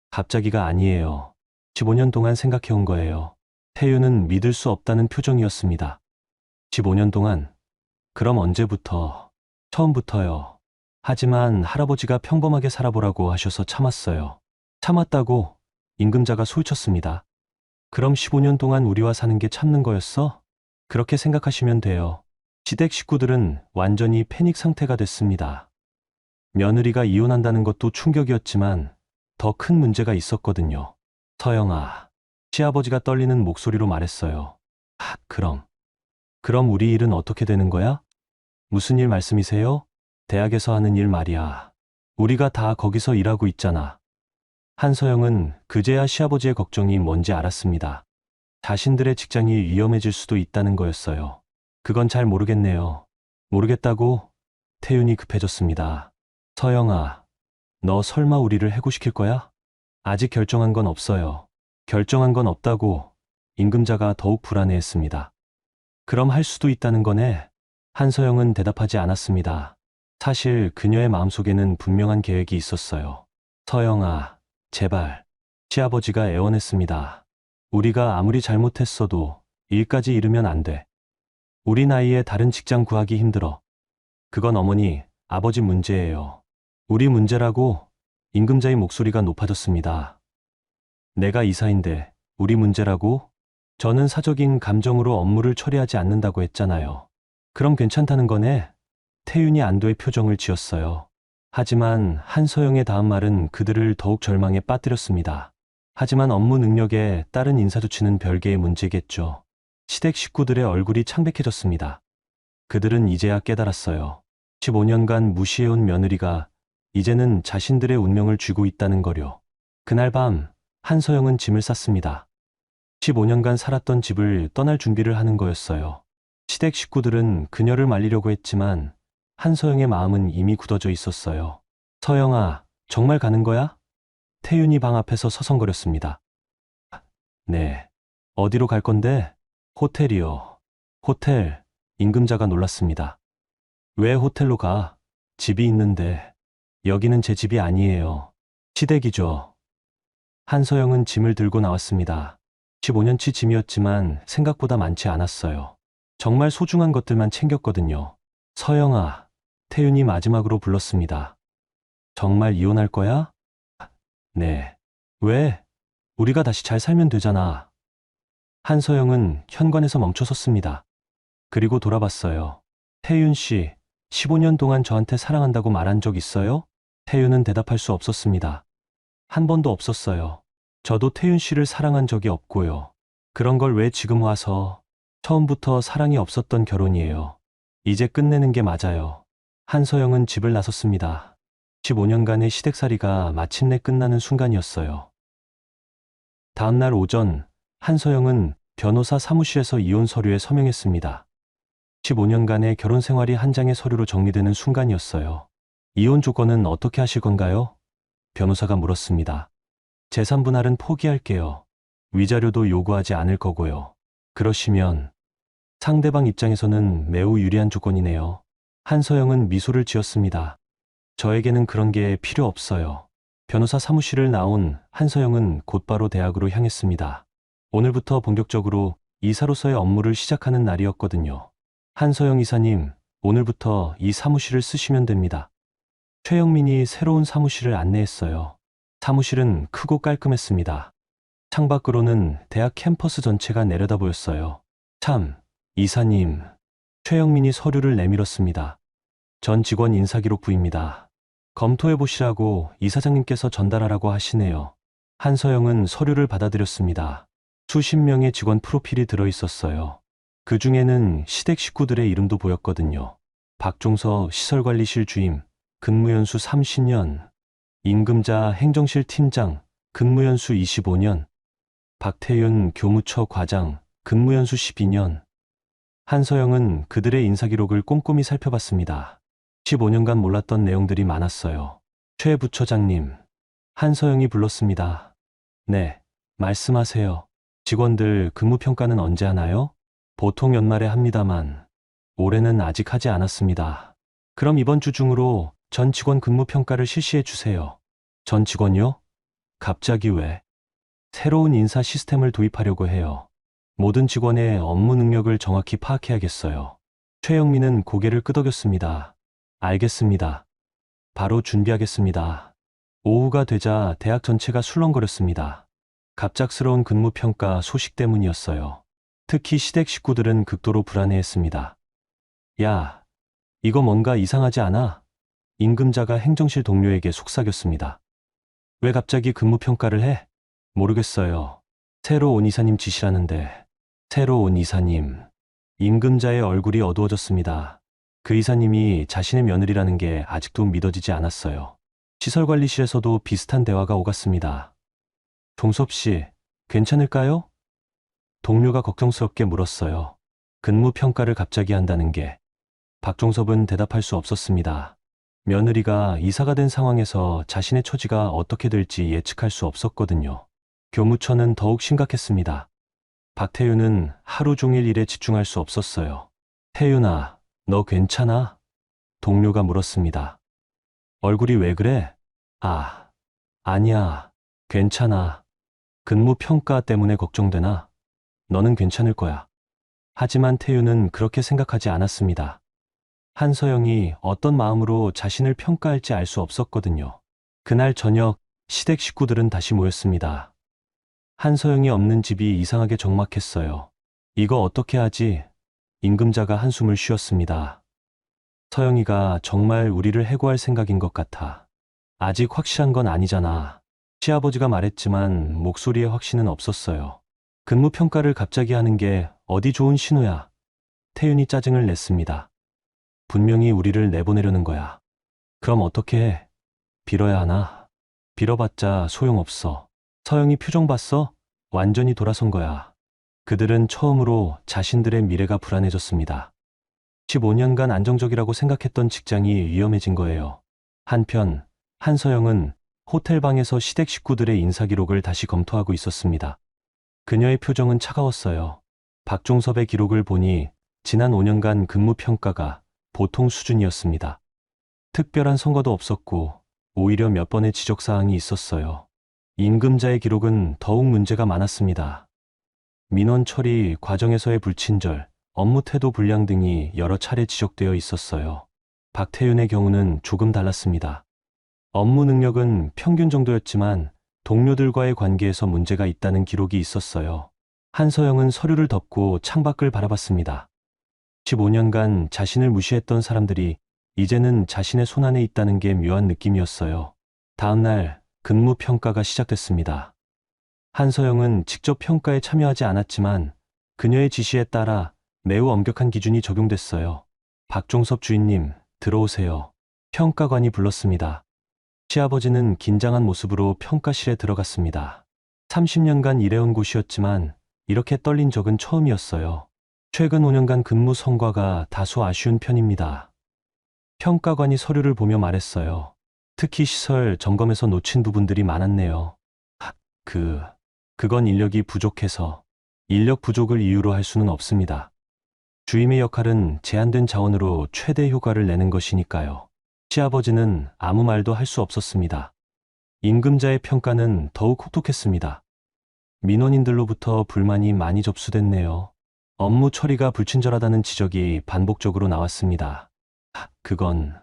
Speaker 1: 갑자기가 아니에요. 15년 동안 생각해온 거예요. 태윤은 믿을 수 없다는 표정이었습니다. 15년 동안? 그럼 언제부터? 처음부터요. 하지만 할아버지가 평범하게 살아보라고 하셔서 참았어요. 참았다고 임금자가 소리쳤습니다. 그럼 15년 동안 우리와 사는 게 참는 거였어? 그렇게 생각하시면 돼요. 시댁 식구들은 완전히 패닉 상태가 됐습니다. 며느리가 이혼한다는 것도 충격이었지만 더 큰 문제가 있었거든요. 서영아, 시아버지가 떨리는 목소리로 말했어요. 그럼 우리 일은 어떻게 되는 거야? 무슨 일 말씀이세요? 대학에서 하는 일 말이야. 우리가 다 거기서 일하고 있잖아. 한서영은 그제야 시아버지의 걱정이 뭔지 알았습니다. 자신들의 직장이 위험해질 수도 있다는 거였어요. 그건 잘 모르겠네요. 모르겠다고? 태윤이 급해졌습니다. 서영아, 너 설마 우리를 해고시킬 거야? 아직 결정한 건 없어요. 결정한 건 없다고 임금자가 더욱 불안해했습니다. 그럼 할 수도 있다는 거네? 한서영은 대답하지 않았습니다. 사실 그녀의 마음속에는 분명한 계획이 있었어요. 서영아, 제발. 시아버지가 애원했습니다. 우리가 아무리 잘못했어도 일까지 잃으면 안 돼. 우리 나이에 다른 직장 구하기 힘들어. 그건 어머니, 아버지 문제예요. 우리 문제라고? 임금자의 목소리가 높아졌습니다. 내가 이사인데 우리 문제라고? 저는 사적인 감정으로 업무를 처리하지 않는다고 했잖아요. 그럼 괜찮다는 거네? 태윤이 안도의 표정을 지었어요. 하지만 한서영의 다음 말은 그들을 더욱 절망에 빠뜨렸습니다. 하지만 업무 능력에 따른 인사조치는 별개의 문제겠죠. 시댁 식구들의 얼굴이 창백해졌습니다. 그들은 이제야 깨달았어요. 15년간 무시해온 며느리가 이제는 자신들의 운명을 쥐고 있다는 거려. 그날 밤 한서영은 짐을 쌌습니다. 15년간 살았던 집을 떠날 준비를 하는 거였어요. 시댁 식구들은 그녀를 말리려고 했지만 한서영의 마음은 이미 굳어져 있었어요. 서영아, 정말 가는 거야? 태윤이 방 앞에서 서성거렸습니다. 네. 어디로 갈 건데? 호텔이요. 호텔. 임금자가 놀랐습니다. 왜 호텔로 가? 집이 있는데. 여기는 제 집이 아니에요. 시댁이죠. 한서영은 짐을 들고 나왔습니다. 15년치 짐이었지만 생각보다 많지 않았어요. 정말 소중한 것들만 챙겼거든요. 서영아, 태윤이 마지막으로 불렀습니다. 정말 이혼할 거야? 네. 왜? 우리가 다시 잘 살면 되잖아. 한서영은 현관에서 멈춰 섰습니다. 그리고 돌아봤어요. 태윤 씨, 15년 동안 저한테 사랑한다고 말한 적 있어요? 태윤은 대답할 수 없었습니다. 한 번도 없었어요. 저도 태윤 씨를 사랑한 적이 없고요. 그런 걸 왜 지금 와서? 처음부터 사랑이 없었던 결혼이에요. 이제 끝내는 게 맞아요. 한서영은 집을 나섰습니다. 15년간의 시댁살이가 마침내 끝나는 순간이었어요. 다음 날 오전, 한서영은 변호사 사무실에서 이혼 서류에 서명했습니다. 15년간의 결혼 생활이 한 장의 서류로 정리되는 순간이었어요. 이혼 조건은 어떻게 하실 건가요? 변호사가 물었습니다. 재산 분할은 포기할게요. 위자료도 요구하지 않을 거고요. 그러시면 상대방 입장에서는 매우 유리한 조건이네요. 한서영은 미소를 지었습니다. 저에게는 그런 게 필요 없어요. 변호사 사무실을 나온 한서영은 곧바로 대학으로 향했습니다. 오늘부터 본격적으로 이사로서의 업무를 시작하는 날이었거든요. 한서영 이사님, 오늘부터 이 사무실을 쓰시면 됩니다. 최영민이 새로운 사무실을 안내했어요. 사무실은 크고 깔끔했습니다. 창밖으로는 대학 캠퍼스 전체가 내려다 보였어요. 참, 이사님. 최영민이 서류를 내밀었습니다. 전 직원 인사기록부입니다. 검토해 보시라고 이사장님께서 전달하라고 하시네요. 한서영은 서류를 받아들였습니다. 수십 명의 직원 프로필이 들어 있었어요. 그 중에는 시댁 식구들의 이름도 보였거든요. 박종서 시설관리실 주임, 근무연수 30년, 임금자 행정실 팀장, 근무연수 25년, 박태윤 교무처 과장, 근무연수 12년. 한서영은 그들의 인사기록을 꼼꼼히 살펴봤습니다. 15년간 몰랐던 내용들이 많았어요. 최 부처장님, 한서영이 불렀습니다. 네, 말씀하세요. 직원들 근무평가는 언제 하나요? 보통 연말에 합니다만, 올해는 아직 하지 않았습니다. 그럼 이번 주 중으로 전 직원 근무평가를 실시해 주세요. 전 직원요? 갑자기 왜? 새로운 인사 시스템을 도입하려고 해요. 모든 직원의 업무 능력을 정확히 파악해야겠어요. 최영민은 고개를 끄덕였습니다. 알겠습니다. 바로 준비하겠습니다. 오후가 되자 대학 전체가 술렁거렸습니다. 갑작스러운 근무평가 소식 때문이었어요. 특히 시댁 식구들은 극도로 불안해했습니다. 야, 이거 뭔가 이상하지 않아? 임금자가 행정실 동료에게 속삭였습니다. 왜 갑자기 근무평가를 해? 모르겠어요. 새로 온 이사님 지시라는데. 새로 온 이사님. 임금자의 얼굴이 어두워졌습니다. 그 이사님이 자신의 며느리라는 게 아직도 믿어지지 않았어요. 시설관리실에서도 비슷한 대화가 오갔습니다. 종섭 씨, 괜찮을까요? 동료가 걱정스럽게 물었어요. 근무평가를 갑자기 한다는 게. 박종섭은 대답할 수 없었습니다. 며느리가 이사가 된 상황에서 자신의 처지가 어떻게 될지 예측할 수 없었거든요. 교무처는 더욱 심각했습니다. 박태윤은 하루 종일 일에 집중할 수 없었어요. 태윤아, 너 괜찮아? 동료가 물었습니다. 얼굴이 왜 그래? 아니야. 괜찮아. 근무평가 때문에 걱정되나? 너는 괜찮을 거야. 하지만 태윤은 그렇게 생각하지 않았습니다. 한서영이 어떤 마음으로 자신을 평가할지 알 수 없었거든요. 그날 저녁 시댁 식구들은 다시 모였습니다. 한서영이 없는 집이 이상하게 적막했어요. 이거 어떻게 하지? 임금자가 한숨을 쉬었습니다. 서영이가 정말 우리를 해고할 생각인 것 같아. 아직 확실한 건 아니잖아. 시아버지가 말했지만 목소리에 확신은 없었어요. 근무평가를 갑자기 하는 게 어디 좋은 신호야. 태윤이 짜증을 냈습니다. 분명히 우리를 내보내려는 거야. 그럼 어떻게 해? 빌어야 하나? 빌어봤자 소용없어. 서영이 표정 봤어? 완전히 돌아선 거야. 그들은 처음으로 자신들의 미래가 불안해졌습니다. 15년간 안정적이라고 생각했던 직장이 위험해진 거예요. 한편 한서영은 호텔방에서 시댁 식구들의 인사기록을 다시 검토하고 있었습니다. 그녀의 표정은 차가웠어요. 박종섭의 기록을 보니 지난 5년간 근무평가가 보통 수준이었습니다. 특별한 선거도 없었고 오히려 몇 번의 지적사항이 있었어요. 임금자의 기록은 더욱 문제가 많았습니다. 민원 처리 과정에서의 불친절, 업무 태도 불량 등이 여러 차례 지적되어 있었어요. 박태윤의 경우는 조금 달랐습니다. 업무 능력은 평균 정도였지만 동료들과의 관계에서 문제가 있다는 기록이 있었어요. 한서영은 서류를 덮고 창밖을 바라봤습니다. 15년간 자신을 무시했던 사람들이 이제는 자신의 손안에 있다는 게 묘한 느낌이었어요. 다음 날 근무평가가 시작됐습니다. 한서영은 직접 평가에 참여하지 않았지만 그녀의 지시에 따라 매우 엄격한 기준이 적용됐어요. 박종섭 주인님, 들어오세요. 평가관이 불렀습니다. 시아버지는 긴장한 모습으로 평가실에 들어갔습니다. 30년간 일해온 곳이었지만 이렇게 떨린 적은 처음이었어요. 최근 5년간 근무 성과가 다소 아쉬운 편입니다. 평가관이 서류를 보며 말했어요. 특히 시설 점검에서 놓친 부분들이 많았네요. 그건 인력이 부족해서 인력 부족을 이유로 할 수는 없습니다. 주임의 역할은 제한된 자원으로 최대 효과를 내는 것이니까요. 시아버지는 아무 말도 할 수 없었습니다. 임금자의 평가는 더욱 혹독했습니다. 민원인들로부터 불만이 많이 접수됐네요. 업무 처리가 불친절하다는 지적이 반복적으로 나왔습니다. 그건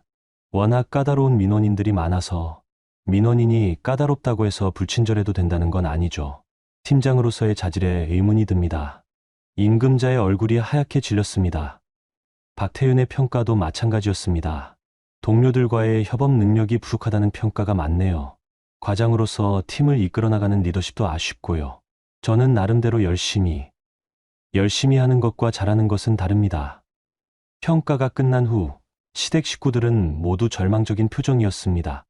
Speaker 1: 워낙 까다로운 민원인들이 많아서 민원인이 까다롭다고 해서 불친절해도 된다는 건 아니죠. 팀장으로서의 자질에 의문이 듭니다. 임금자의 얼굴이 하얗게 질렸습니다. 박태윤의 평가도 마찬가지였습니다. 동료들과의 협업 능력이 부족하다는 평가가 많네요. 과장으로서 팀을 이끌어 나가는 리더십도 아쉽고요. 저는 나름대로 열심히 하는 것과 잘하는 것은 다릅니다. 평가가 끝난 후 시댁 식구들은 모두 절망적인 표정이었습니다.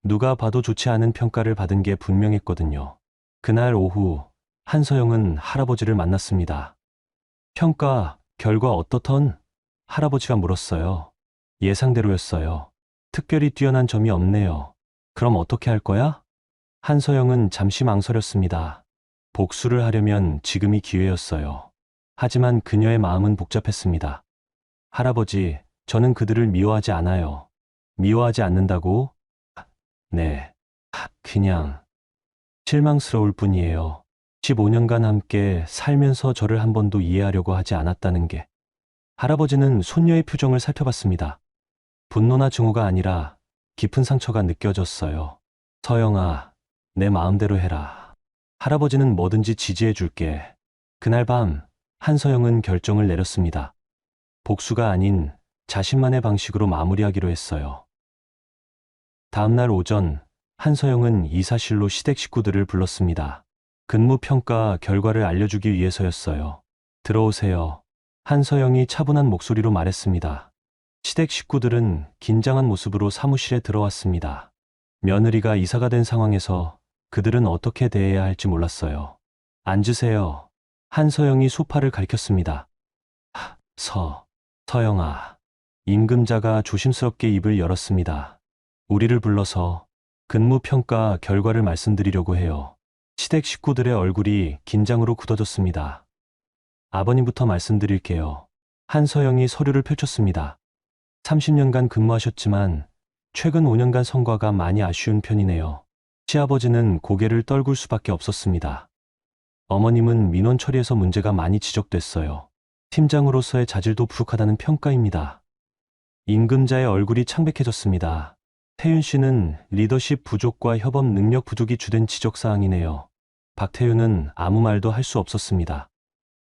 Speaker 1: 누가 봐도 좋지 않은 평가를 받은 게 분명했거든요. 그날 오후 한서영은 할아버지를 만났습니다. 평가 결과 어떻던? 할아버지가 물었어요. 예상대로였어요. 특별히 뛰어난 점이 없네요. 그럼 어떻게 할 거야? 한서영은 잠시 망설였습니다. 복수를 하려면 지금이 기회였어요. 하지만 그녀의 마음은 복잡했습니다. 할아버지, 저는 그들을 미워하지 않아요. 미워하지 않는다고? 네. 그냥 실망스러울 뿐이에요. 15년간 함께 살면서 저를 한 번도 이해하려고 하지 않았다는 게. 할아버지는 손녀의 표정을 살펴봤습니다. 분노나 증오가 아니라 깊은 상처가 느껴졌어요. 서영아, 내 마음대로 해라. 할아버지는 뭐든지 지지해 줄게. 그날 밤 한서영은 결정을 내렸습니다. 복수가 아닌 자신만의 방식으로 마무리하기로 했어요. 다음날 오전 한서영은 이사실로 시댁 식구들을 불렀습니다. 근무평가 결과를 알려주기 위해서였어요. 들어오세요. 한서영이 차분한 목소리로 말했습니다. 시댁 식구들은 긴장한 모습으로 사무실에 들어왔습니다. 며느리가 이사가 된 상황에서 그들은 어떻게 대해야 할지 몰랐어요. 앉으세요. 한서영이 소파를 가리켰습니다. 서영아. 임금자가 조심스럽게 입을 열었습니다. 우리를 불러서 근무평가 결과를 말씀드리려고 해요. 시댁 식구들의 얼굴이 긴장으로 굳어졌습니다. 아버님부터 말씀드릴게요. 한서영이 서류를 펼쳤습니다. 30년간 근무하셨지만 최근 5년간 성과가 많이 아쉬운 편이네요. 시아버지는 고개를 떨굴 수밖에 없었습니다. 어머님은 민원 처리에서 문제가 많이 지적됐어요. 팀장으로서의 자질도 부족하다는 평가입니다. 임금자의 얼굴이 창백해졌습니다. 태윤 씨는 리더십 부족과 협업 능력 부족이 주된 지적사항이네요. 박태윤은 아무 말도 할 수 없었습니다.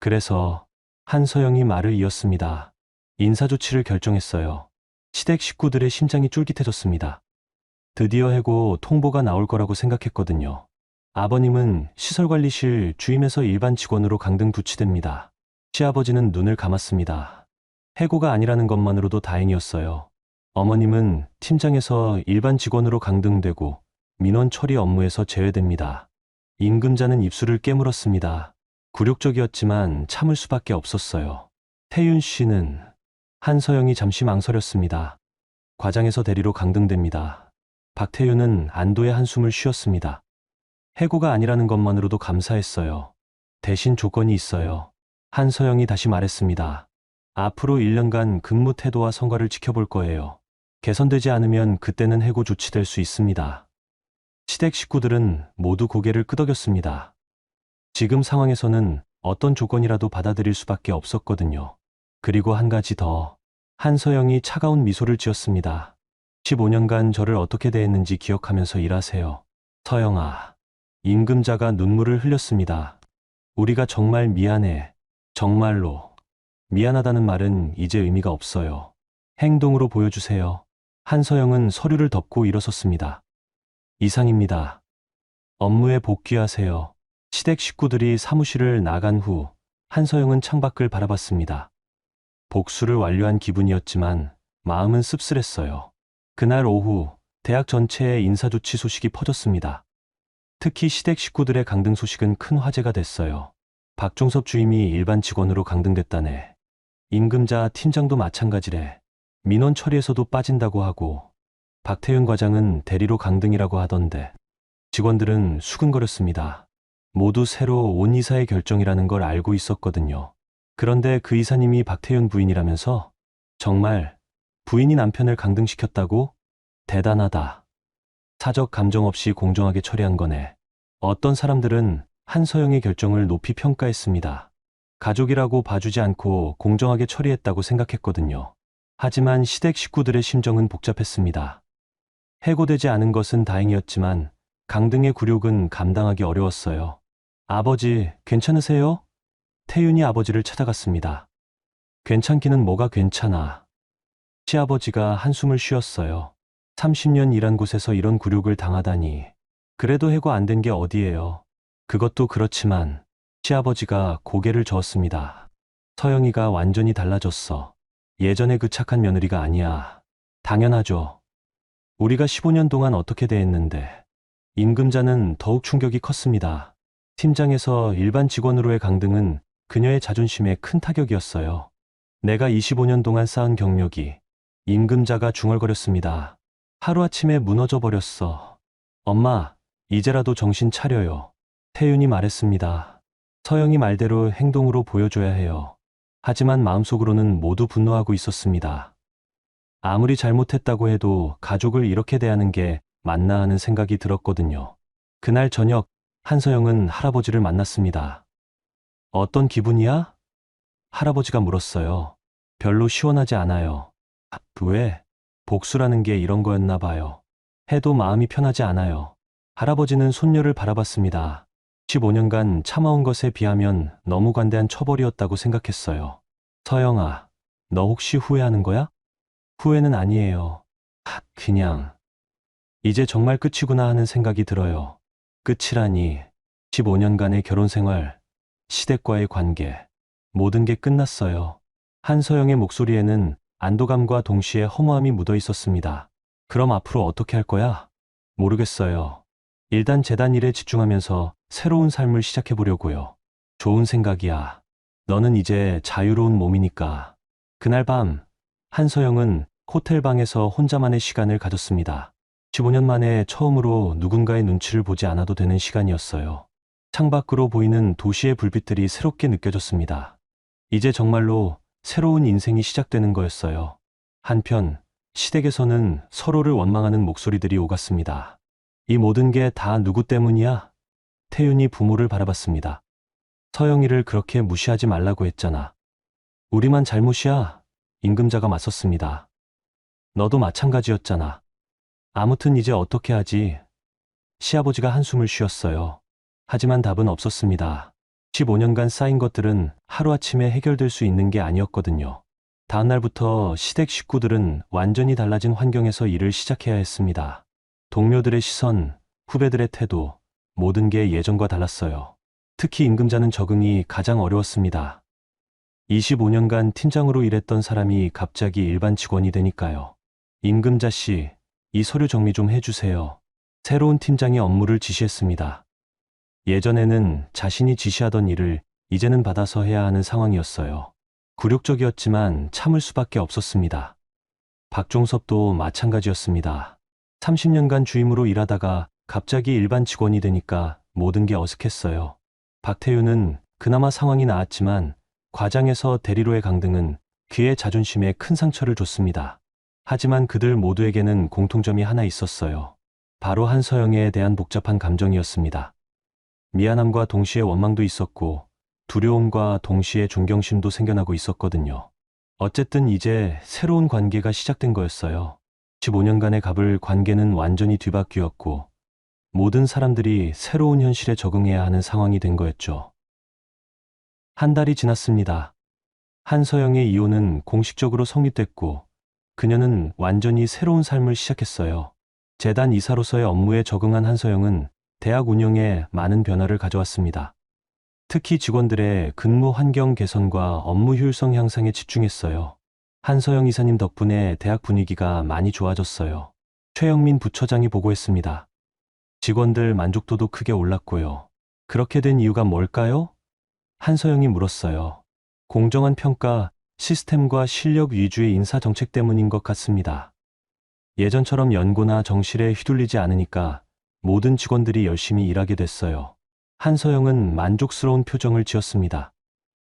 Speaker 1: 그래서 한서영이 말을 이었습니다. 인사조치를 결정했어요. 시댁 식구들의 심장이 쫄깃해졌습니다. 드디어 해고 통보가 나올 거라고 생각했거든요. 아버님은 시설관리실 주임에서 일반 직원으로 강등 부치됩니다. 시아버지는 눈을 감았습니다. 해고가 아니라는 것만으로도 다행이었어요. 어머님은 팀장에서 일반 직원으로 강등되고 민원 처리 업무에서 제외됩니다. 임금자는 입술을 깨물었습니다. 굴욕적이었지만 참을 수밖에 없었어요. 태윤 씨는 한서영이 잠시 망설였습니다. 과장에서 대리로 강등됩니다. 박태윤은 안도의 한숨을 쉬었습니다. 해고가 아니라는 것만으로도 감사했어요. 대신 조건이 있어요. 한서영이 다시 말했습니다. 앞으로 1년간 근무 태도와 성과를 지켜볼 거예요. 개선되지 않으면 그때는 해고 조치될 수 있습니다. 시댁 식구들은 모두 고개를 끄덕였습니다. 지금 상황에서는 어떤 조건이라도 받아들일 수밖에 없었거든요. 그리고 한 가지 더. 한서영이 차가운 미소를 지었습니다. 15년간 저를 어떻게 대했는지 기억하면서 일하세요. 서영아. 임금자가 눈물을 흘렸습니다. 우리가 정말 미안해. 정말로. 미안하다는 말은 이제 의미가 없어요. 행동으로 보여주세요. 한서영은 서류를 덮고 일어섰습니다. 이상입니다. 업무에 복귀하세요. 시댁 식구들이 사무실을 나간 후 한서영은 창밖을 바라봤습니다. 복수를 완료한 기분이었지만 마음은 씁쓸했어요. 그날 오후 대학 전체에 인사조치 소식이 퍼졌습니다. 특히 시댁 식구들의 강등 소식은 큰 화제가 됐어요. 박종섭 주임이 일반 직원으로 강등됐다네. 임금자 팀장도 마찬가지래. 민원 처리에서도 빠진다고 하고 박태윤 과장은 대리로 강등이라고 하던데 직원들은 수근거렸습니다. 모두 새로 온 이사의 결정이라는 걸 알고 있었거든요. 그런데 그 이사님이 박태윤 부인이라면서 정말 부인이 남편을 강등시켰다고? 대단하다. 사적 감정 없이 공정하게 처리한 거네. 어떤 사람들은 한서영의 결정을 높이 평가했습니다. 가족이라고 봐주지 않고 공정하게 처리했다고 생각했거든요. 하지만 시댁 식구들의 심정은 복잡했습니다. 해고되지 않은 것은 다행이었지만 강등의 굴욕은 감당하기 어려웠어요. 아버지, 괜찮으세요? 태윤이 아버지를 찾아갔습니다. 괜찮기는 뭐가 괜찮아. 시아버지가 한숨을 쉬었어요. 30년 일한 곳에서 이런 굴욕을 당하다니. 그래도 해고 안 된 게 어디예요. 그것도 그렇지만 시아버지가 고개를 저었습니다. 서영이가 완전히 달라졌어. 예전에 그 착한 며느리가 아니야. 당연하죠. 우리가 15년 동안 어떻게 대했는데. 임금자는 더욱 충격이 컸습니다. 팀장에서 일반 직원으로의 강등은 그녀의 자존심에 큰 타격이었어요. 내가 25년 동안 쌓은 경력이. 임금자가 중얼거렸습니다. 하루아침에 무너져 버렸어. 엄마, 이제라도 정신 차려요. 태윤이 말했습니다. 서영이 말대로 행동으로 보여줘야 해요. 하지만 마음속으로는 모두 분노하고 있었습니다. 아무리 잘못했다고 해도 가족을 이렇게 대하는 게 맞나 하는 생각이 들었거든요. 그날 저녁, 한서영은 할아버지를 만났습니다. 어떤 기분이야? 할아버지가 물었어요. 별로 시원하지 않아요. 왜? 복수라는 게 이런 거였나 봐요. 해도 마음이 편하지 않아요. 할아버지는 손녀를 바라봤습니다. 15년간 참아온 것에 비하면 너무 관대한 처벌이었다고 생각했어요. 서영아, 너 혹시 후회하는 거야? 후회는 아니에요. 그냥 이제 정말 끝이구나 하는 생각이 들어요. 끝이라니. 15년간의 결혼 생활, 시댁과의 관계, 모든 게 끝났어요. 한서영의 목소리에는 안도감과 동시에 허무함이 묻어 있었습니다. 그럼 앞으로 어떻게 할 거야? 모르겠어요. 일단 재단 일에 집중하면서 새로운 삶을 시작해 보려고요. 좋은 생각이야. 너는 이제 자유로운 몸이니까. 그날 밤, 한서영은 호텔 방에서 혼자만의 시간을 가졌습니다. 15년 만에 처음으로 누군가의 눈치를 보지 않아도 되는 시간이었어요. 창밖으로 보이는 도시의 불빛들이 새롭게 느껴졌습니다. 이제 정말로 새로운 인생이 시작되는 거였어요. 한편, 시댁에서는 서로를 원망하는 목소리들이 오갔습니다. 이 모든 게 다 누구 때문이야? 태윤이 부모를 바라봤습니다. 서영이를 그렇게 무시하지 말라고 했잖아. 우리만 잘못이야. 임금자가 맞섰습니다. 너도 마찬가지였잖아. 아무튼 이제 어떻게 하지? 시아버지가 한숨을 쉬었어요. 하지만 답은 없었습니다. 15년간 쌓인 것들은 하루아침에 해결될 수 있는 게 아니었거든요. 다음 날부터 시댁 식구들은 완전히 달라진 환경에서 일을 시작해야 했습니다. 동료들의 시선, 후배들의 태도, 모든 게 예전과 달랐어요. 특히 임금자는 적응이 가장 어려웠습니다. 25년간 팀장으로 일했던 사람이 갑자기 일반 직원이 되니까요. 임금자 씨, 이 서류 정리 좀 해주세요. 새로운 팀장이 업무를 지시했습니다. 예전에는 자신이 지시하던 일을 이제는 받아서 해야 하는 상황이었어요. 굴욕적이었지만 참을 수밖에 없었습니다. 박종섭도 마찬가지였습니다. 30년간 주임으로 일하다가 갑자기 일반 직원이 되니까 모든 게 어색했어요. 박태윤은 그나마 상황이 나았지만 과장에서 대리로의 강등은 그의 자존심에 큰 상처를 줬습니다. 하지만 그들 모두에게는 공통점이 하나 있었어요. 바로 한서영에 대한 복잡한 감정이었습니다. 미안함과 동시에 원망도 있었고 두려움과 동시에 존경심도 생겨나고 있었거든요. 어쨌든 이제 새로운 관계가 시작된 거였어요. 15년간의 갑을 관계는 완전히 뒤바뀌었고 모든 사람들이 새로운 현실에 적응해야 하는 상황이 된 거였죠. 한 달이 지났습니다. 한서영의 이혼은 공식적으로 성립됐고 그녀는 완전히 새로운 삶을 시작했어요. 재단 이사로서의 업무에 적응한 한서영은 대학 운영에 많은 변화를 가져왔습니다. 특히 직원들의 근무 환경 개선과 업무 효율성 향상에 집중했어요. 한서영 이사님 덕분에 대학 분위기가 많이 좋아졌어요. 최영민 부처장이 보고했습니다. 직원들 만족도도 크게 올랐고요. 그렇게 된 이유가 뭘까요? 한서영이 물었어요. 공정한 평가, 시스템과 실력 위주의 인사 정책 때문인 것 같습니다. 예전처럼 연고나 정실에 휘둘리지 않으니까 모든 직원들이 열심히 일하게 됐어요. 한서영은 만족스러운 표정을 지었습니다.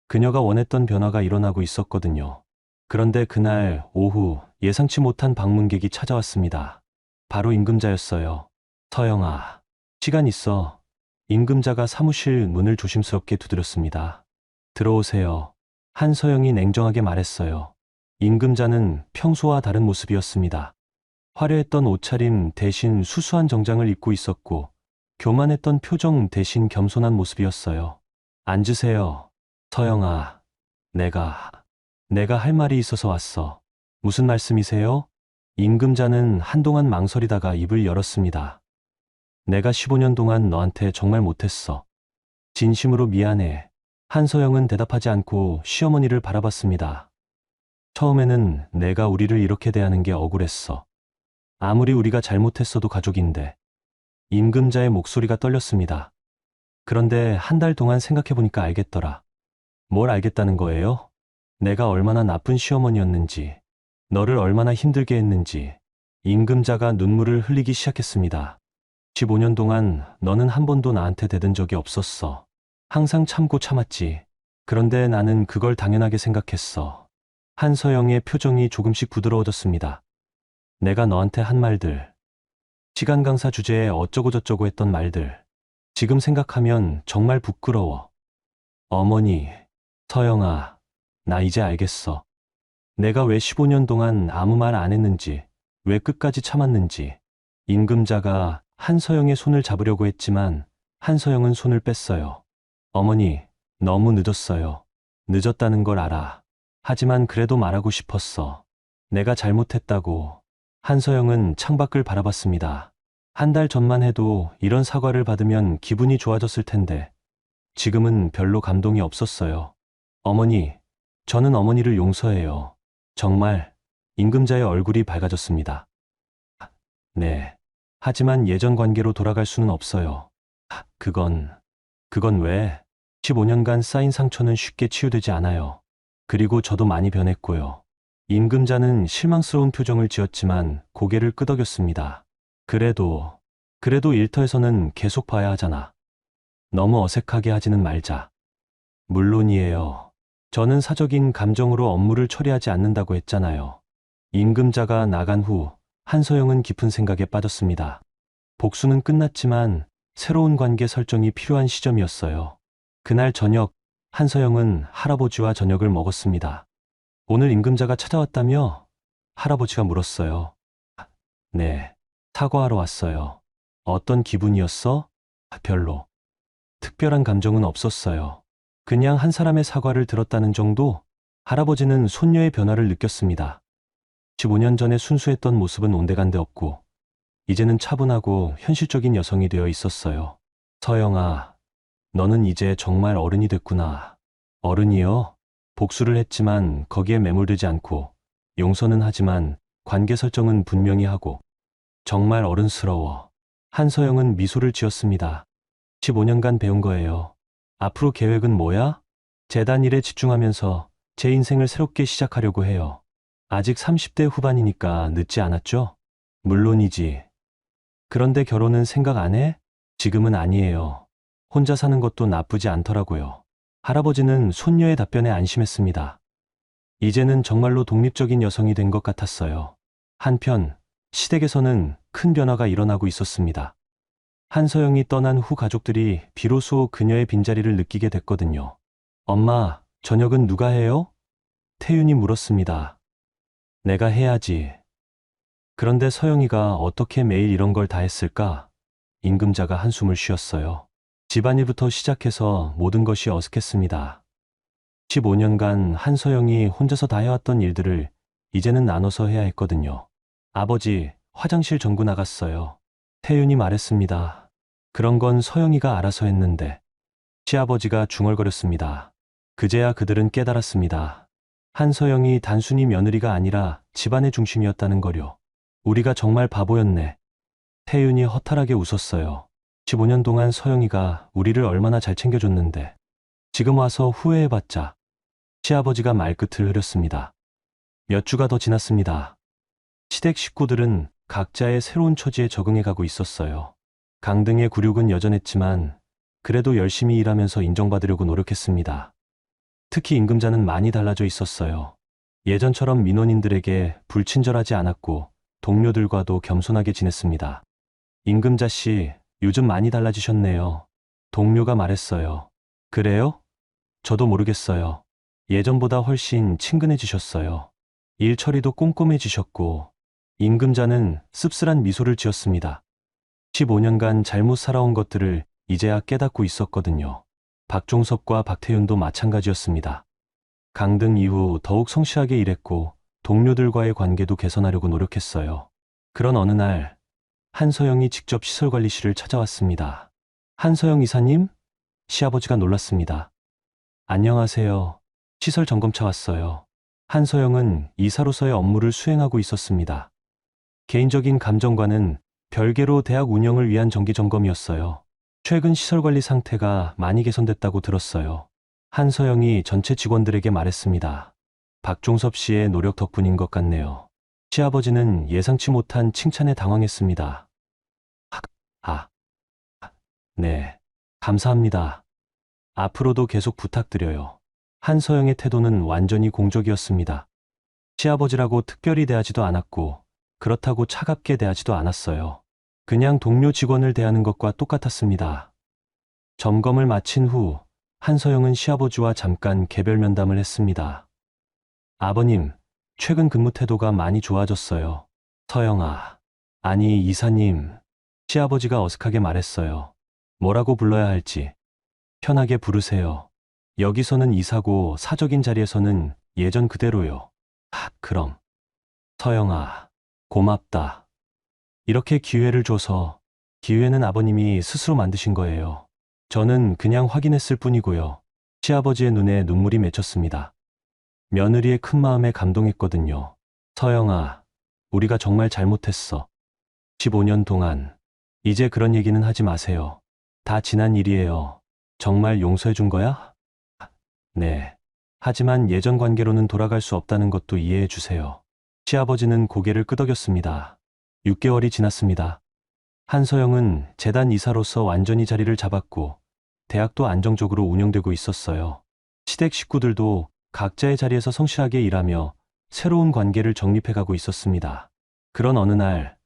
Speaker 1: 그녀가 원했던 변화가 일어나고 있었거든요. 그런데 그날 오후 예상치 못한 방문객이 찾아왔습니다. 바로 임금자였어요. 서영아, 시간 있어. 임금자가 사무실 문을 조심스럽게 두드렸습니다. 들어오세요. 한서영이 냉정하게 말했어요. 임금자는 평소와 다른 모습이었습니다. 화려했던 옷차림 대신 수수한 정장을 입고 있었고, 교만했던 표정 대신 겸손한 모습이었어요. 앉으세요. 서영아, 내가 할 말이 있어서 왔어. 무슨 말씀이세요? 임금자는 한동안 망설이다가 입을 열었습니다. 내가 15년 동안 너한테 정말 못했어. 진심으로 미안해. 한서영은 대답하지 않고 시어머니를 바라봤습니다. 처음에는 내가 우리를 이렇게 대하는 게 억울했어. 아무리 우리가 잘못했어도 가족인데. 임금자의 목소리가 떨렸습니다. 그런데 한 달 동안 생각해보니까 알겠더라. 뭘 알겠다는 거예요? 내가 얼마나 나쁜 시어머니였는지, 너를 얼마나 힘들게 했는지. 임금자가 눈물을 흘리기 시작했습니다. 15년 동안 너는 한 번도 나한테 대든 적이 없었어. 항상 참고 참았지. 그런데 나는 그걸 당연하게 생각했어. 한서영의 표정이 조금씩 부드러워졌습니다. 내가 너한테 한 말들, 시간 강사 주제에 어쩌고저쩌고 했던 말들, 지금 생각하면 정말 부끄러워. 어머니, 서영아, 나 이제 알겠어. 내가 왜 15년 동안 아무 말 안 했는지, 왜 끝까지 참았는지. 임금자가 한서영의 손을 잡으려고 했지만 한서영은 손을 뺐어요. 어머니, 너무 늦었어요. 늦었다는 걸 알아. 하지만 그래도 말하고 싶었어. 내가 잘못했다고. 한서영은 창밖을 바라봤습니다. 한 달 전만 해도 이런 사과를 받으면 기분이 좋아졌을 텐데 지금은 별로 감동이 없었어요. 어머니, 저는 어머니를 용서해요. 정말. 임금자의 얼굴이 밝아졌습니다. 네. 하지만 예전 관계로 돌아갈 수는 없어요. 그건 왜? 15년간 쌓인 상처는 쉽게 치유되지 않아요. 그리고 저도 많이 변했고요. 임금자는 실망스러운 표정을 지었지만 고개를 끄덕였습니다. 그래도 일터에서는 계속 봐야 하잖아. 너무 어색하게 하지는 말자. 물론이에요. 저는 사적인 감정으로 업무를 처리하지 않는다고 했잖아요. 임금자가 나간 후 한서영은 깊은 생각에 빠졌습니다. 복수는 끝났지만 새로운 관계 설정이 필요한 시점이었어요. 그날 저녁, 한서영은 할아버지와 저녁을 먹었습니다. 오늘 임금자가 찾아왔다며? 할아버지가 물었어요. 네, 사과하러 왔어요. 어떤 기분이었어? 별로. 특별한 감정은 없었어요. 그냥 한 사람의 사과를 들었다는 정도? 할아버지는 손녀의 변화를 느꼈습니다. 15년 전에 순수했던 모습은 온데간데 없고 이제는 차분하고 현실적인 여성이 되어 있었어요. 서영아, 너는 이제 정말 어른이 됐구나. 어른이요? 복수를 했지만 거기에 매몰되지 않고 용서는 하지만 관계 설정은 분명히 하고 정말 어른스러워. 한서영은 미소를 지었습니다. 15년간 배운 거예요. 앞으로 계획은 뭐야? 재단 일에 집중하면서 제 인생을 새롭게 시작하려고 해요. 아직 30대 후반이니까 늦지 않았죠? 물론이지. 그런데 결혼은 생각 안 해? 지금은 아니에요. 혼자 사는 것도 나쁘지 않더라고요. 할아버지는 손녀의 답변에 안심했습니다. 이제는 정말로 독립적인 여성이 된 것 같았어요. 한편 시댁에서는 큰 변화가 일어나고 있었습니다. 한서영이 떠난 후 가족들이 비로소 그녀의 빈자리를 느끼게 됐거든요. 엄마, 저녁은 누가 해요? 태윤이 물었습니다. 내가 해야지. 그런데 서영이가 어떻게 매일 이런 걸 다 했을까? 임금자가 한숨을 쉬었어요. 집안일부터 시작해서 모든 것이 어색했습니다. 15년간 한서영이 혼자서 다 해왔던 일들을 이제는 나눠서 해야 했거든요. 아버지, 화장실 전구 나갔어요. 태윤이 말했습니다. 그런 건 서영이가 알아서 했는데. 시아버지가 중얼거렸습니다. 그제야 그들은 깨달았습니다. 한서영이 단순히 며느리가 아니라 집안의 중심이었다는 거요. 우리가 정말 바보였네. 태윤이 허탈하게 웃었어요. 15년 동안 서영이가 우리를 얼마나 잘 챙겨줬는데 지금 와서 후회해봤자. 시아버지가 말끝을 흐렸습니다. 몇 주가 더 지났습니다. 시댁 식구들은 각자의 새로운 처지에 적응해가고 있었어요. 강등의 굴욕은 여전했지만 그래도 열심히 일하면서 인정받으려고 노력했습니다. 특히 임금자는 많이 달라져 있었어요. 예전처럼 민원인들에게 불친절하지 않았고 동료들과도 겸손하게 지냈습니다. 임금자 씨, 요즘 많이 달라지셨네요. 동료가 말했어요. 그래요? 저도 모르겠어요. 예전보다 훨씬 친근해지셨어요. 일 처리도 꼼꼼해지셨고 임금자는 씁쓸한 미소를 지었습니다. 15년간 잘못 살아온 것들을 이제야 깨닫고 있었거든요. 박종섭과 박태윤도 마찬가지였습니다. 강등 이후 더욱 성실하게 일했고 동료들과의 관계도 개선하려고 노력했어요. 그런 어느 날 한서영이 직접 시설관리실을 찾아왔습니다. 한서영 이사님? 시아버지가 놀랐습니다. 안녕하세요. 시설 점검차 왔어요. 한서영은 이사로서의 업무를 수행하고 있었습니다. 개인적인 감정과는 별개로 대학 운영을 위한 정기 점검이었어요. 최근 시설관리 상태가 많이 개선됐다고 들었어요. 한서영이 전체 직원들에게 말했습니다. 박종섭 씨의 노력 덕분인 것 같네요. 시아버지는 예상치 못한 칭찬에 당황했습니다. 아, 네, 감사합니다. 앞으로도 계속 부탁드려요. 한서영의 태도는 완전히 공적이었습니다. 시아버지라고 특별히 대하지도 않았고 그렇다고 차갑게 대하지도 않았어요. 그냥 동료 직원을 대하는 것과 똑같았습니다. 점검을 마친 후 한서영은 시아버지와 잠깐 개별 면담을 했습니다. 아버님, 최근 근무 태도가 많이 좋아졌어요. 서영아. 아니, 이사님. 시아버지가 어색하게 말했어요. 뭐라고 불러야 할지 편하게 부르세요. 여기서는 이사고 사적인 자리에서는 예전 그대로요. 그럼. 서영아, 고맙다. 이렇게 기회를 줘서 기회는 아버님이 스스로 만드신 거예요. 저는 그냥 확인했을 뿐이고요. 시아버지의 눈에 눈물이 맺혔습니다. 며느리의 큰 마음에 감동했거든요. 서영아, 우리가 정말 잘못했어. 15년 동안. 이제 그런 얘기는 하지 마세요. 다 지난 일이에요. 정말 용서해 준 거야? 네. 하지만 예전 관계로는 돌아갈 수 없다는 것도 이해해 주세요. 시아버지는 고개를 끄덕였습니다. 6개월이 지났습니다. 한서영은 재단 이사로서 완전히 자리를 잡았고 대학도 안정적으로 운영되고 있었어요. 시댁 식구들도 각자의 자리에서 성실하게 일하며 새로운 관계를 정립해가고 있었습니다. 그런 어느 날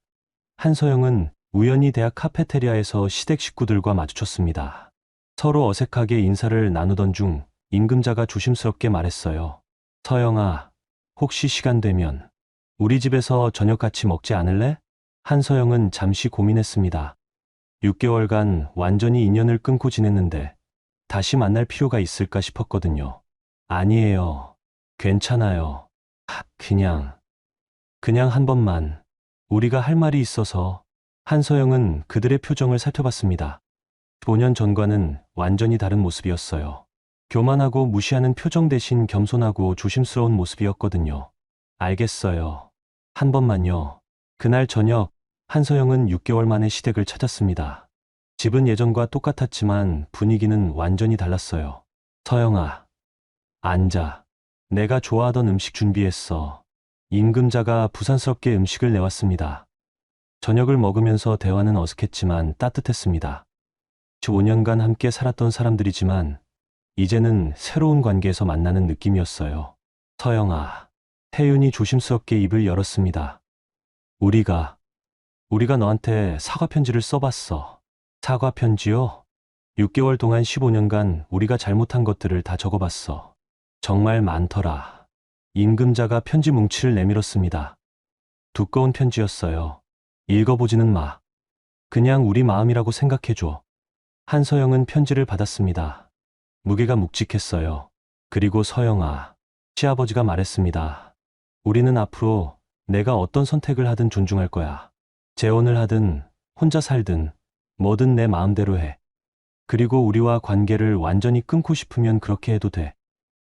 Speaker 1: 한서영은 우연히 대학 카페테리아에서 시댁 식구들과 마주쳤습니다. 서로 어색하게 인사를 나누던 중 임금자가 조심스럽게 말했어요. 서영아, 혹시 시간 되면 우리 집에서 저녁 같이 먹지 않을래? 한서영은 잠시 고민했습니다. 6개월간 완전히 인연을 끊고 지냈는데 다시 만날 필요가 있을까 싶었거든요. 아니에요. 괜찮아요. 그냥 한 번만. 우리가 할 말이 있어서. 한서영은 그들의 표정을 살펴봤습니다. 5년 전과는 완전히 다른 모습이었어요. 교만하고 무시하는 표정 대신 겸손하고 조심스러운 모습이었거든요. 알겠어요. 한 번만요. 그날 저녁 한서영은 6개월 만에 시댁을 찾았습니다. 집은 예전과 똑같았지만 분위기는 완전히 달랐어요. 서영아, 앉아. 내가 좋아하던 음식 준비했어. 임금자가 부산스럽게 음식을 내왔습니다. 저녁을 먹으면서 대화는 어색했지만 따뜻했습니다. 15년간 함께 살았던 사람들이지만 이제는 새로운 관계에서 만나는 느낌이었어요. 서영아, 태윤이 조심스럽게 입을 열었습니다. 우리가 너한테 사과 편지를 써봤어. 사과 편지요? 6개월 동안 15년간 우리가 잘못한 것들을 다 적어봤어. 정말 많더라. 임금자가 편지 뭉치를 내밀었습니다. 두꺼운 편지였어요. 읽어보지는 마. 그냥 우리 마음이라고 생각해줘. 한서영은 편지를 받았습니다. 무게가 묵직했어요. 그리고 서영아, 시아버지가 말했습니다. 우리는 앞으로 내가 어떤 선택을 하든 존중할 거야. 재혼을 하든 혼자 살든 뭐든 내 마음대로 해. 그리고 우리와 관계를 완전히 끊고 싶으면 그렇게 해도 돼.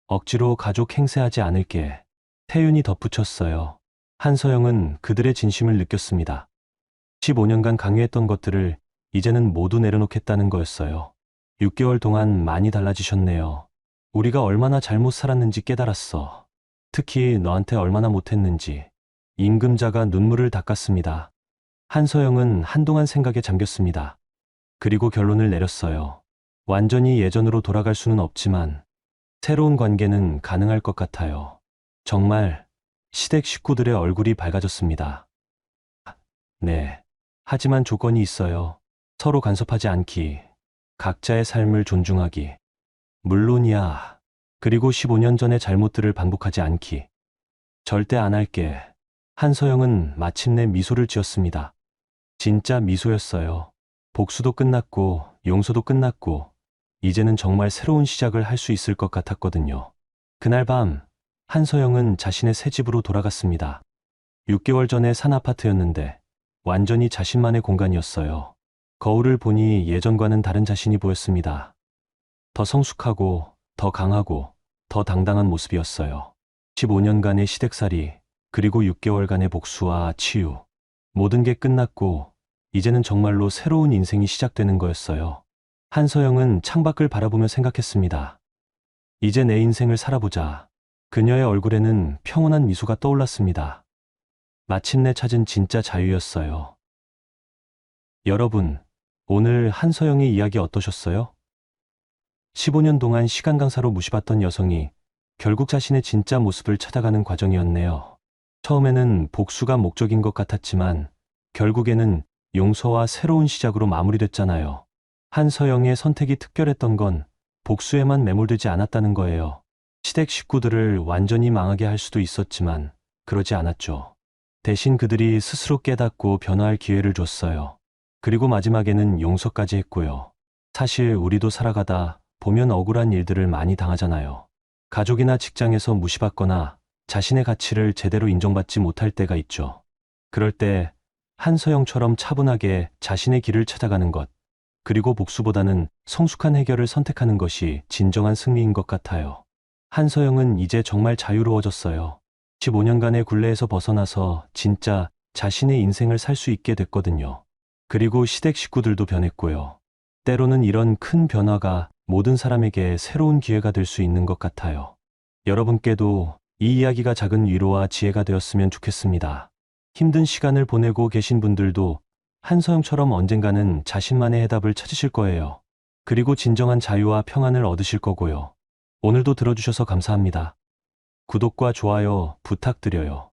Speaker 1: 억지로 가족 행세하지 않을게. 태윤이 덧붙였어요. 한서영은 그들의 진심을 느꼈습니다. 15년간 강요했던 것들을 이제는 모두 내려놓겠다는 거였어요. 6개월 동안 많이 달라지셨네요. 우리가 얼마나 잘못 살았는지 깨달았어. 특히 너한테 얼마나 못했는지. 임금자가 눈물을 닦았습니다. 한서영은 한동안 생각에 잠겼습니다. 그리고 결론을 내렸어요. 완전히 예전으로 돌아갈 수는 없지만 새로운 관계는 가능할 것 같아요. 정말 시댁 식구들의 얼굴이 밝아졌습니다. 네. 하지만 조건이 있어요. 서로 간섭하지 않기. 각자의 삶을 존중하기. 물론이야. 그리고 15년 전의 잘못들을 반복하지 않기. 절대 안 할게. 한서영은 마침내 미소를 지었습니다. 진짜 미소였어요. 복수도 끝났고 용서도 끝났고 이제는 정말 새로운 시작을 할 수 있을 것 같았거든요. 그날 밤 한서영은 자신의 새 집으로 돌아갔습니다. 6개월 전에 산 아파트였는데 완전히 자신만의 공간이었어요. 거울을 보니 예전과는 다른 자신이 보였습니다. 더 성숙하고 더 강하고 더 당당한 모습이었어요. 15년간의 시댁살이 그리고 6개월간의 복수와 치유. 모든 게 끝났고 이제는 정말로 새로운 인생이 시작되는 거였어요. 한서영은 창밖을 바라보며 생각했습니다. 이제 내 인생을 살아보자. 그녀의 얼굴에는 평온한 미소가 떠올랐습니다. 마침내 찾은 진짜 자유였어요. 여러분, 오늘 한서영의 이야기 어떠셨어요? 15년 동안 시간 강사로 무시받던 여성이 결국 자신의 진짜 모습을 찾아가는 과정이었네요. 처음에는 복수가 목적인 것 같았지만 결국에는 용서와 새로운 시작으로 마무리됐잖아요. 한서영의 선택이 특별했던 건 복수에만 매몰되지 않았다는 거예요. 시댁 식구들을 완전히 망하게 할 수도 있었지만 그러지 않았죠. 대신 그들이 스스로 깨닫고 변화할 기회를 줬어요. 그리고 마지막에는 용서까지 했고요. 사실 우리도 살아가다 보면 억울한 일들을 많이 당하잖아요. 가족이나 직장에서 무시받거나 자신의 가치를 제대로 인정받지 못할 때가 있죠. 그럴 때 한서영처럼 차분하게 자신의 길을 찾아가는 것, 그리고 복수보다는 성숙한 해결을 선택하는 것이 진정한 승리인 것 같아요. 한서영은 이제 정말 자유로워졌어요. 15년간의 굴레에서 벗어나서 진짜 자신의 인생을 살 수 있게 됐거든요. 그리고 시댁 식구들도 변했고요. 때로는 이런 큰 변화가 모든 사람에게 새로운 기회가 될 수 있는 것 같아요. 여러분께도 이 이야기가 작은 위로와 지혜가 되었으면 좋겠습니다. 힘든 시간을 보내고 계신 분들도 한서영처럼 언젠가는 자신만의 해답을 찾으실 거예요. 그리고 진정한 자유와 평안을 얻으실 거고요. 오늘도 들어주셔서 감사합니다. 구독과 좋아요 부탁드려요.